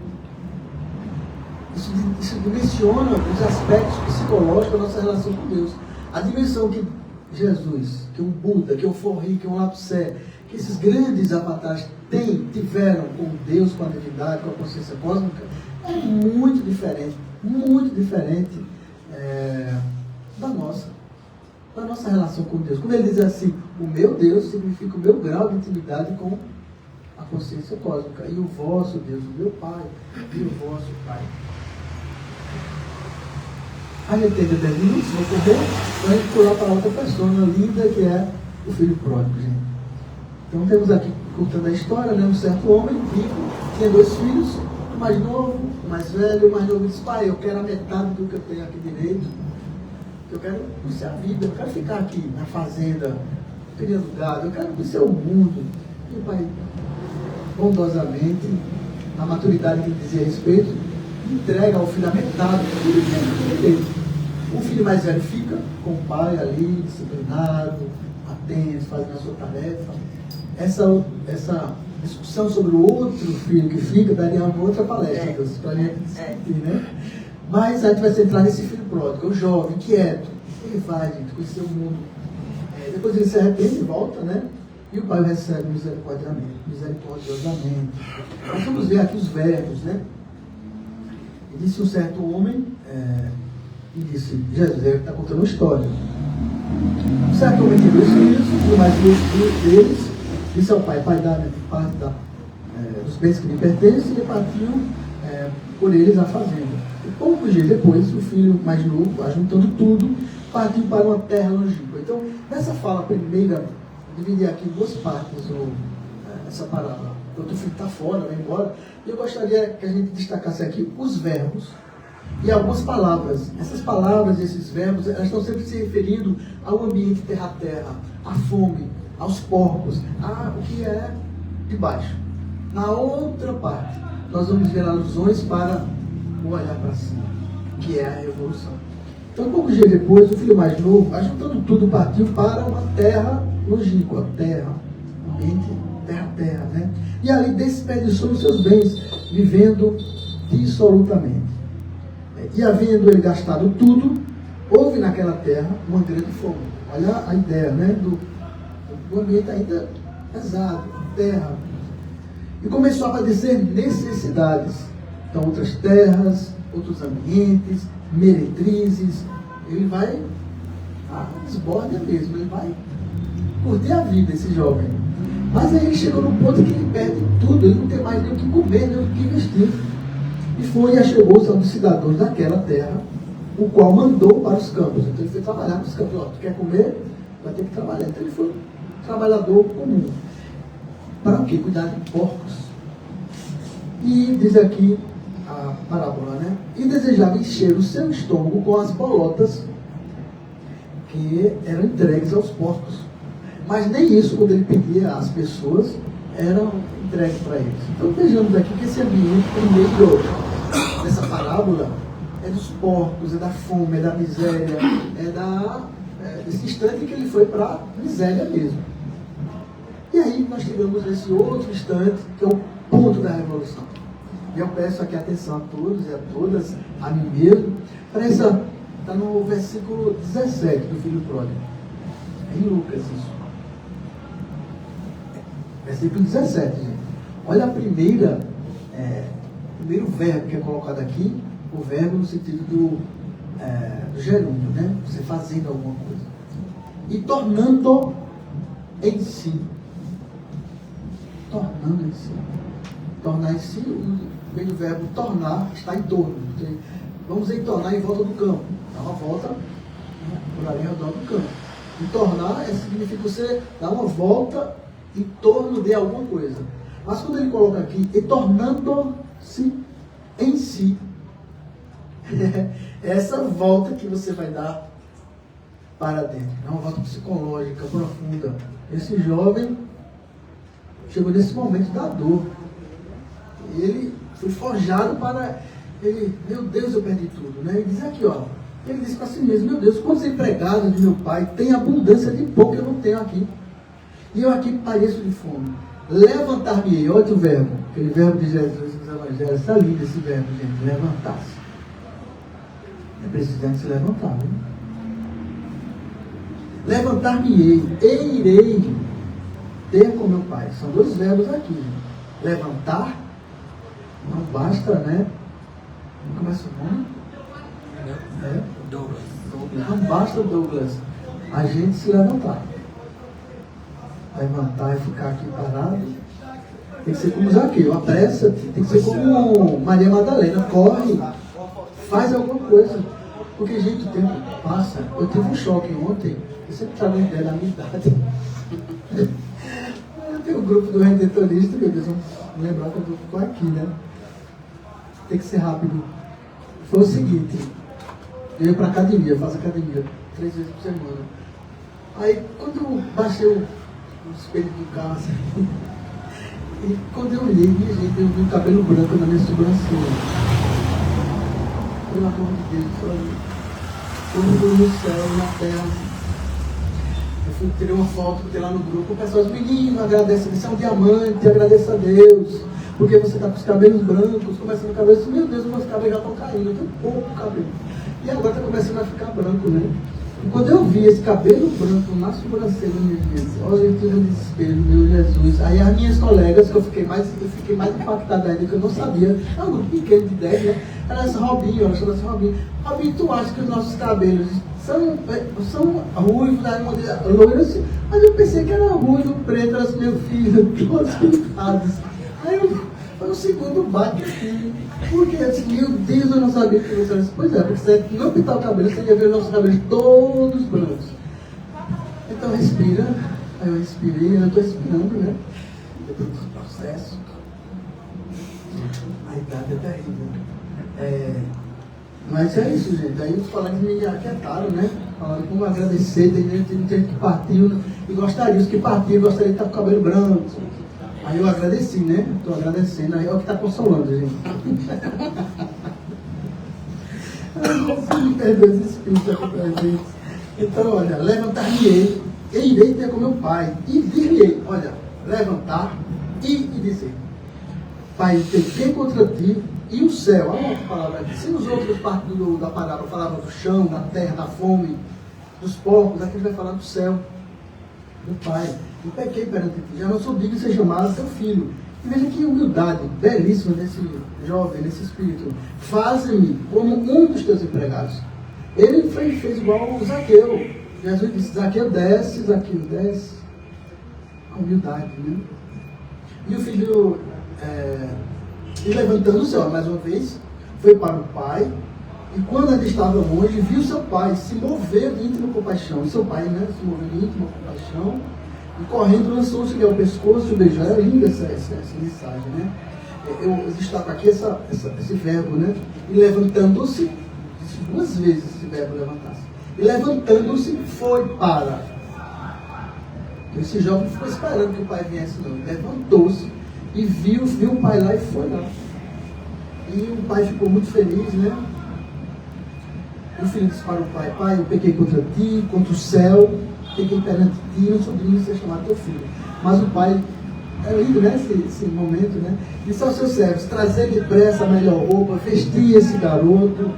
[SPEAKER 2] isso dimensiona os aspectos psicológicos da nossa relação com Deus. A dimensão que Jesus, que um Buda, que um Forri, que um Lapsé, que esses grandes avatares tiveram com Deus, com a divindade, com a consciência cósmica, é muito diferente da nossa relação com Deus. Quando ele diz assim: o meu Deus significa o meu grau de intimidade com a consciência cósmica, e o vosso Deus, o meu Pai e o vosso Pai. A gente tem 10 minutos, vou correr, para a gente pular para outra persona linda, que é o filho pródigo, gente. Então temos aqui, contando a história, né, um certo homem rico, tinha 2 filhos, o mais novo, o mais velho. O mais novo disse: pai, eu quero a metade do que eu tenho aqui direito, eu quero conhecer a vida, eu quero ficar aqui na fazenda, criando gado, eu quero conhecer o mundo. E o pai, bondosamente, na maturidade que dizia respeito, entrega ao filho a metade do que ele tem direito. O filho mais velho fica com o pai ali, disciplinado, atento, fazendo a sua tarefa. Essa discussão sobre o outro filho que fica daria uma outra palestra para a gente discutir, né? Mas a gente vai centrar nesse filho pródigo, o jovem, quieto. Ele vai, gente, conhecer o mundo. Depois ele se arrepende e volta, né? E o pai o recebe misericordiosamente. Nós vamos ver aqui os verbos, né? E disse um certo homem, e disse: Jesus, ele está contando uma história. Um certo homem tem 2 filhos, e o mais velho deles disse ao pai: pai, dá parte dos bens que me pertencem, e repartiu por eles a fazenda. E poucos dias depois, o filho mais novo, ajuntando tudo, partiu para uma terra longínqua. Então, nessa fala primeira, eu dividi aqui em 2 partes essa palavra. O outro filho está fora, vai embora. E eu gostaria que a gente destacasse aqui os verbos e algumas palavras. Essas palavras e esses verbos, elas estão sempre se referindo ao ambiente terra-terra, à fome, aos porcos, o que é de baixo. Na outra parte, nós vamos ver alusões para o olhar para cima, que é a revolução. Então, poucos dias depois, o filho mais novo, ajuntando tudo, partiu para uma terra longínqua, ambiente terra, né? E ali desperdiçou os seus bens, vivendo dissolutamente. E havendo ele gastado tudo, houve naquela terra uma grande fome. Olha a ideia, né? Do ambiente ainda pesado, terra. E começou a padecer necessidades. Então, outras terras, outros ambientes, meretrizes. Ele vai a desborda mesmo, ele vai curtir a vida, esse jovem. Mas aí ele chegou no ponto que ele perde tudo, ele não tem mais nem o que comer, nem o que vestir. E foi e achegou-se a um dos cidadãos daquela terra, o qual mandou para os campos. Então ele foi trabalhar nos campos. Ó, tu quer comer? Vai ter que trabalhar. Então ele foi um trabalhador comum. Para o quê? Cuidar de porcos. E diz aqui a parábola, né? E desejava encher o seu estômago com as bolotas que eram entregues aos porcos. Mas nem isso, quando ele pedia às pessoas, eram entregues para eles. Então vejamos aqui que esse ambiente, em meio dessa parábola, é dos porcos, é da fome, é da miséria, desse instante que ele foi para a miséria mesmo. E aí nós chegamos nesse outro instante, que é o ponto da revolução. E eu peço aqui atenção a todos e a todas, a mim mesmo, para essa, está no versículo 17 do Filho Pródigo. É em Lucas isso. Versículo 17, gente. Olha o primeiro verbo que é colocado aqui, o verbo no sentido do gerúndio, né? Você fazendo alguma coisa. E tornando em si. Tornando em si. Tornar em si, vem do verbo tornar, está em torno. Vamos entornar em volta do campo. Dá uma volta por ali ao redor do campo. E tornar significa você dar uma volta em torno de alguma coisa. Mas quando ele coloca aqui, e tornando-se em si, essa volta que você vai dar para dentro. É uma volta psicológica, profunda. Esse jovem chegou nesse momento da dor. Ele foi forjado para ele, meu Deus, eu perdi tudo, né? Ele diz aqui, ó, ele disse para si mesmo, meu Deus, quantos empregados de meu pai têm abundância de pão que eu não tenho aqui? E eu aqui pareço de fome. Levantar-me-ei, olha o verbo, aquele verbo de Jesus nos evangelhos, está lindo esse verbo, gente, levantar-se. É preciso se levantar, né? Levantar-me-ei, e irei ter com meu pai. São dois verbos aqui. Levantar, não basta, né? Como começa o nome?
[SPEAKER 3] Douglas.
[SPEAKER 2] Não basta, Douglas, a gente se levantar. Levantar e ficar aqui parado. Tem que ser como Zaqueu, apressa-te. Tem que ser como Maria Madalena, corre, faz alguma coisa. Porque, gente, o tempo passa. Eu tive um choque ontem. Eu sempre trago uma ideia da minha idade. Tem um grupo do Redentorista, meu Deus, vamos lembrar que eu estou aqui, né? Tem que ser rápido. Foi o seguinte, eu ia para academia, faço academia 3 vezes por semana. Aí quando eu baixei o espelho do carro assim, e quando eu olhei, minha gente, eu vi um cabelo branco na minha sobrancelha. Pelo amor de Deus, tudo no céu, na terra. Eu fui, tirei uma foto, botei lá no grupo, o pessoal disse, menino, agradece, você é um diamante, agradeça a Deus, porque você está com os cabelos brancos, começando o cabelo, meu Deus, meus cabelos já estão caindo, eu tenho pouco cabelo. E agora está começando a ficar branco, né? E quando eu vi esse cabelo branco na sobrancelha, minha gente, olha, eu tive um desespero, meu Jesus. Aí as minhas colegas, que eu fiquei mais impactada ainda, que eu não sabia, é um grupo pequeno de 10, né? Era essa Robinho, ela chama-se Robinho. Robinho, tu acha que os nossos cabelos são ruivos, loiros? Mas eu pensei que era ruivo, preto, era meu filho, todos pintados. Aí foi o segundo bate aqui. Porque eu disse, meu Deus, eu não sabia que você era isso. Pois é, porque você não pintar o cabelo, você ia ver os nossos cabelos todos brancos. Então respira. Aí eu respirei, eu estou respirando, né? Depois do processo. A idade é terrível. Mas é isso, gente. Aí os colegas me aquietaram, né? Falaram como agradecer, tem gente que partiu, e gostaria, os que partiram, gostaria de estar com o cabelo branco. Aí eu agradeci, né? Estou agradecendo, aí é o que está consolando, gente. Me perdoe esse espírito aqui pra gente. Então, olha, levantar-me-ei, e irei ter com meu pai, e dir-lhe, olha, levantar e dizer, Pai, pequei contra ti, E o céu, a outra palavra aqui. Se os outros partes da parábola falavam do chão, da terra, da fome, dos porcos, aqui ele vai falar do céu, do Pai. Eu pequei perante ti, já não sou digno de ser chamado teu filho. E veja que humildade belíssima desse jovem, desse espírito. Faze-me como um dos teus empregados. Ele fez igual o Zaqueu. Jesus disse, Zaqueu desce, Zaqueu desce. A humildade, né? E o filho, e levantando o céu, mais uma vez, foi para o pai. E quando ele estava longe, viu seu pai se mover de íntima compaixão. E seu pai, né, se moveu de íntima compaixão. E correndo, lançou-se-lhe ao pescoço e beijou. É linda essa mensagem, né? Eu destaco aqui esse verbo, né? E levantando-se, duas vezes esse verbo levantar-se. E levantando-se, foi para. Esse jovem ficou esperando que o pai viesse, não. Ele levantou-se e viu o pai lá e foi lá. E o pai ficou muito feliz, né? O filho disse para o pai, pai, eu pequei contra ti, contra o céu, pequei perante ti, não sou digno de ser chamado teu filho. Mas o pai, é lindo, né, esse momento, né? Disse aos seus servos, trazer depressa a melhor roupa, vestir esse garoto,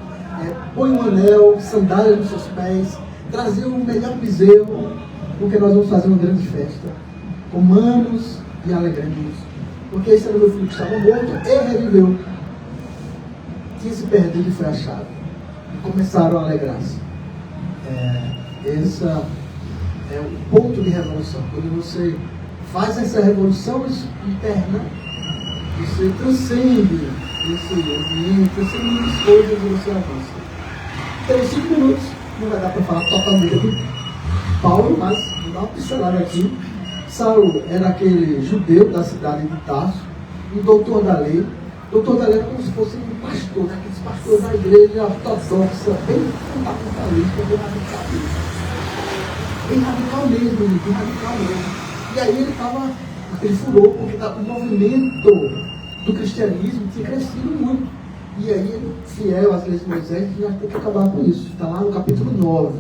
[SPEAKER 2] põe um anel, sandália nos seus pés, trazer o melhor bezerro, porque nós vamos fazer uma grande festa. Comamos e alegremos. Porque esse era o meu filho que estava morto e reviveu. Tinha se perdido e foi achado. E começaram a alegrar-se. Esse é o ponto de revolução. Quando você faz essa revolução interna, você transcende esse ambiente, transcende muitas coisas e você avança. Temos 5 minutos, não vai dar para falar totalmente aqui. Paulo, mas vou dar uma pincelada aqui. Saulo era aquele judeu da cidade de Tarso, um doutor da lei. Doutor da lei era como se fosse um pastor, aqueles pastores da igreja ortodoxa, bem fundamentalista, bem radical mesmo, bem radical mesmo. E aí ele estava, aquele furor, porque o movimento do cristianismo tinha crescido muito. E aí ele, fiel às leis de Moisés, já tem que acabar com isso. Está lá no capítulo 9.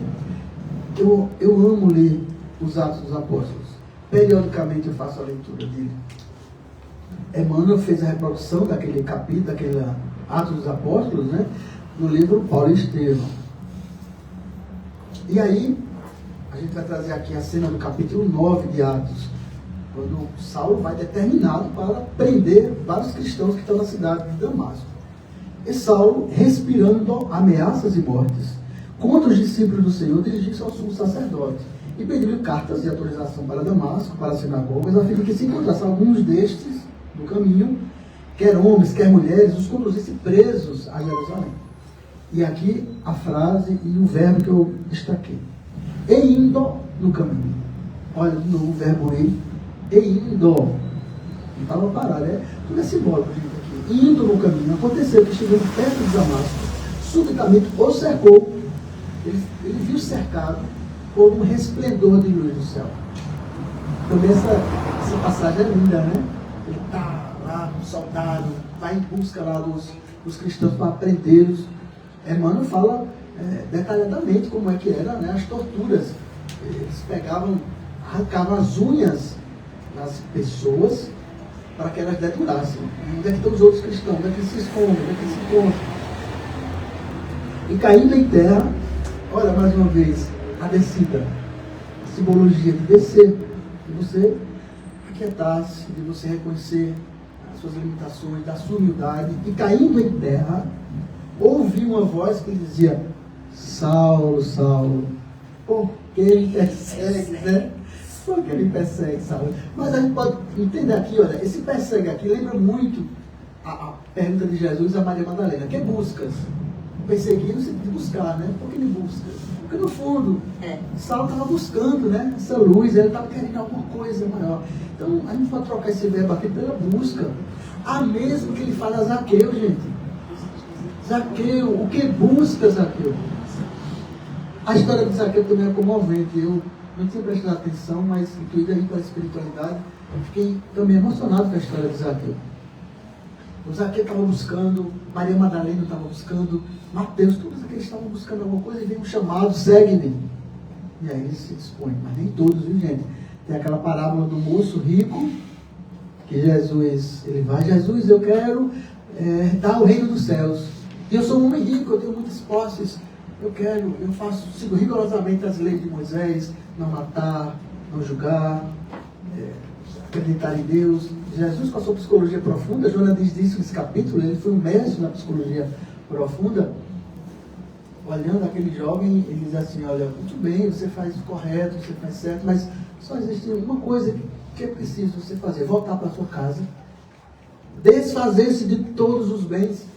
[SPEAKER 2] Eu amo ler os Atos dos Apóstolos. Periodicamente eu faço a leitura dele. Emmanuel fez a reprodução daquele capítulo, daquele Atos dos Apóstolos, né, no livro Paulo e Estevão. E aí, a gente vai trazer aqui a cena do capítulo 9 de Atos, quando Saulo vai determinado para prender vários cristãos que estão na cidade de Damasco. E Saulo, respirando ameaças e mortes contra os discípulos do Senhor, dirigiu-se ao sumo sacerdote e pediu cartas de autorização para Damasco, para as sinagogas, a fim de que se encontrasse alguns destes do caminho, quer homens, quer mulheres, os conduzisse presos a Jerusalém. E aqui a frase e o verbo que eu destaquei. E indo no caminho. Olha de novo o verbo e indo. Não estava parado, tudo é simbólico, gente, aqui. Indo no caminho. Aconteceu que chegando perto de Damasco, subitamente o cercou. Ele viu cercado por um resplendor de luz do céu. Também essa passagem é linda, né? Ele está lá, um soldado, vai em busca lá dos cristãos para prendê-los. Emmanuel fala detalhadamente como é que era, né, as torturas. Eles pegavam, arrancavam as unhas das pessoas para que elas deturassem. Onde é que estão os outros cristãos? Onde é que eles se escondem? Onde é que eles se encontram? E caindo em terra, olha mais uma vez a descida, a simbologia de descer, de você aquietar-se, de você reconhecer as suas limitações, da sua humildade, e caindo em terra, ouvi uma voz que dizia: Saulo, Saulo, por que me persegue, né? Por que me persegue, Saulo? Mas a gente pode entender aqui, olha, esse persegue aqui lembra muito a pergunta de Jesus a Maria Madalena: que buscas? Perseguir no sentido de buscar, né? Por que me buscas? Porque no fundo, Saulo estava buscando, né, essa luz, ele estava querendo alguma coisa maior. Então a gente pode trocar esse verbo aqui pela busca. A mesmo que ele fala a Zaqueu, gente. Zaqueu, o que busca Zaqueu? A história de Zaqueu também é comovente. Eu não tinha prestado atenção, mas intuído aí para a espiritualidade, eu fiquei também emocionado com a história de Zaqueu. O Zaqueu estava buscando, Maria Madalena estava buscando, Mateus, todos aqueles estavam buscando alguma coisa e veio um chamado: segue-me. E aí eles se dispõem, mas nem todos, viu, gente? Tem aquela parábola do moço rico, que Jesus, ele vai: Jesus, eu quero dar o reino dos céus. E eu sou um homem rico, eu tenho muitas posses. Eu sigo rigorosamente as leis de Moisés, não matar, não julgar, acreditar em Deus. Jesus, com a sua psicologia profunda, Jonas diz isso nesse capítulo, ele foi um mestre na psicologia profunda. Olhando aquele jovem, ele diz assim: olha, muito bem, você faz o correto, você faz certo, mas só existe uma coisa que é preciso você fazer: voltar para a sua casa, desfazer-se de todos os bens.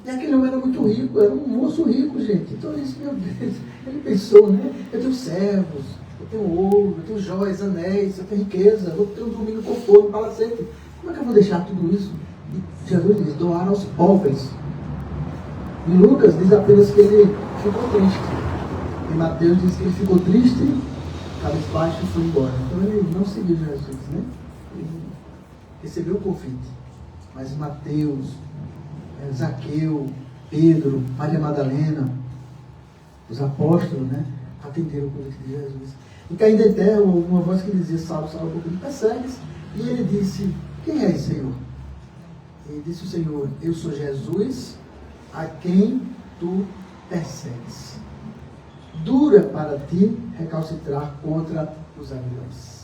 [SPEAKER 2] E aquele homem era muito rico, era um moço rico, gente. Então ele disse: meu Deus, ele pensou, né? Eu tenho servos, eu tenho ouro, eu tenho joias, anéis, eu tenho riqueza, eu tenho um domínio com fogo, um palacete. Como é que eu vou deixar tudo isso? E Jesus diz: doar aos pobres. Em Lucas diz apenas que ele ficou triste. Em Mateus diz que ele ficou triste, cabisbaixo e foi embora. Então ele não seguiu Jesus, né? Ele recebeu o convite. Mas Mateus, Zaqueu, Pedro, Maria Madalena, os apóstolos, né, atenderam o convite de Jesus. E caindo em terra, uma voz que dizia: Saulo, Saulo, por que me persegues? E ele disse: quem és, Senhor? E disse o Senhor: eu sou Jesus, a quem tu persegues. Dura para ti recalcitrar contra os aguilhões.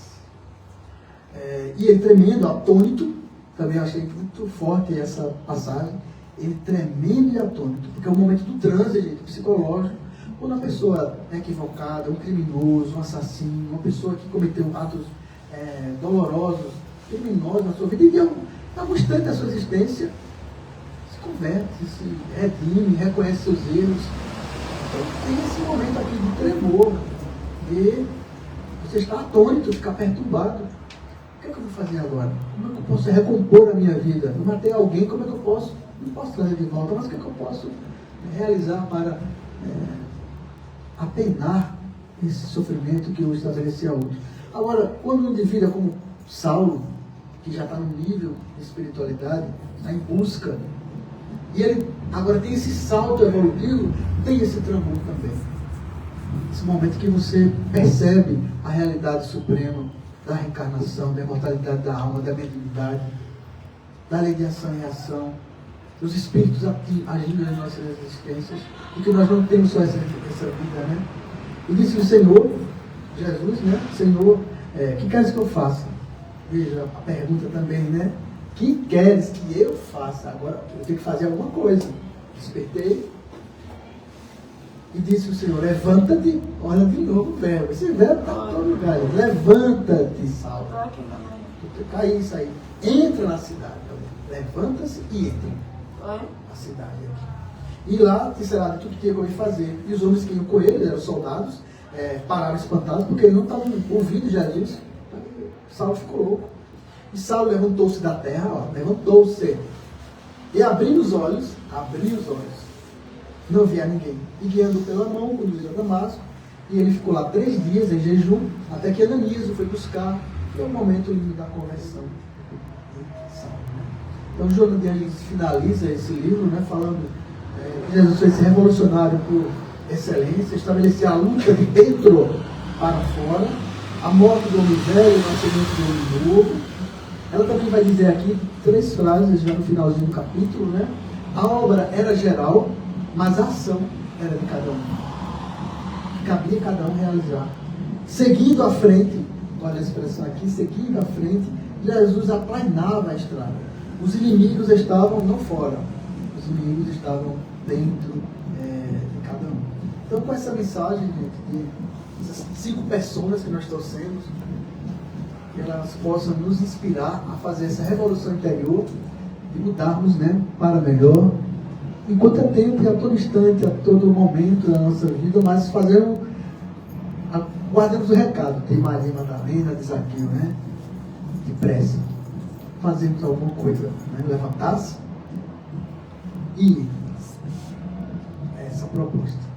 [SPEAKER 2] E ele tremendo, atônito, também achei muito forte essa passagem. Ele tremendo e atônito, porque é um momento do transe, gente, psicológico, quando a pessoa é equivocada, um criminoso, um assassino, uma pessoa que cometeu atos dolorosos, criminosos na sua vida, e em algum instante da sua existência, se converte, se redime, reconhece seus erros. Então tem esse momento aqui de tremor, de você estar atônito, ficar perturbado. O que é que eu vou fazer agora? Como é que eu posso recompor a minha vida? Eu matei alguém, como é que eu posso? Não posso trazer de volta, mas o que é que eu posso realizar para apenar esse sofrimento que eu estabeleci a outros? Agora, quando um indivíduo é como Saulo, que já está num nível de espiritualidade, está em busca, e ele agora tem esse salto evolutivo, tem esse tremor também. Esse momento que você percebe a realidade suprema da reencarnação, da imortalidade da alma, da mediunidade, da lei de ação e reação, dos espíritos agindo nas nossas existências, e que nós não temos só essa vida, né? E disse o Senhor, Jesus, né? Senhor, que queres que eu faça? Veja a pergunta também, né? Que queres que eu faça? Agora eu tenho que fazer alguma coisa. Despertei. E disse o Senhor: levanta-te. Olha de novo o verbo. Esse verbo está em todo lugar. Levanta-te, Saulo. Cai isso aí. Entra na cidade. Levanta-se e entra na cidade aqui. E lá te será de tudo que tinha que fazer. E os homens que iam com ele, eram soldados, pararam espantados, porque eles não estavam ouvindo já disso. Saulo ficou louco. E Saulo levantou-se da terra, levantou-se. E abriu os olhos, não via ninguém. E guiando pela mão, conduziu a Damasco. E ele ficou lá 3 dias em jejum, até que Ananias o foi buscar. Foi o momento da conversão de Saulo. Então, Jonas de Anjos finaliza esse livro, né, falando que Jesus foi esse revolucionário por excelência, estabelecer a luta de dentro para fora, a morte do homem velho, o nascimento do homem novo. Ela também vai dizer aqui 3 frases já no finalzinho do capítulo, né? A obra era geral, mas a ação era de cada um. Cabia cada um realizar. Seguindo à frente, olha a expressão aqui, seguindo à frente, Jesus aplanava a estrada. Os inimigos estavam não fora, os inimigos estavam dentro de cada um. Então, com essa mensagem, gente, essas 5 pessoas que nós trouxemos, que elas possam nos inspirar a fazer essa revolução interior e mudarmos, né, para melhor, enquanto é tempo, e a todo instante, a todo momento da nossa vida, mas guardemos o recado, tem Maria Madalena, de Zaqueu, né, depressa, fazemos alguma coisa, né, levantar-se e essa proposta.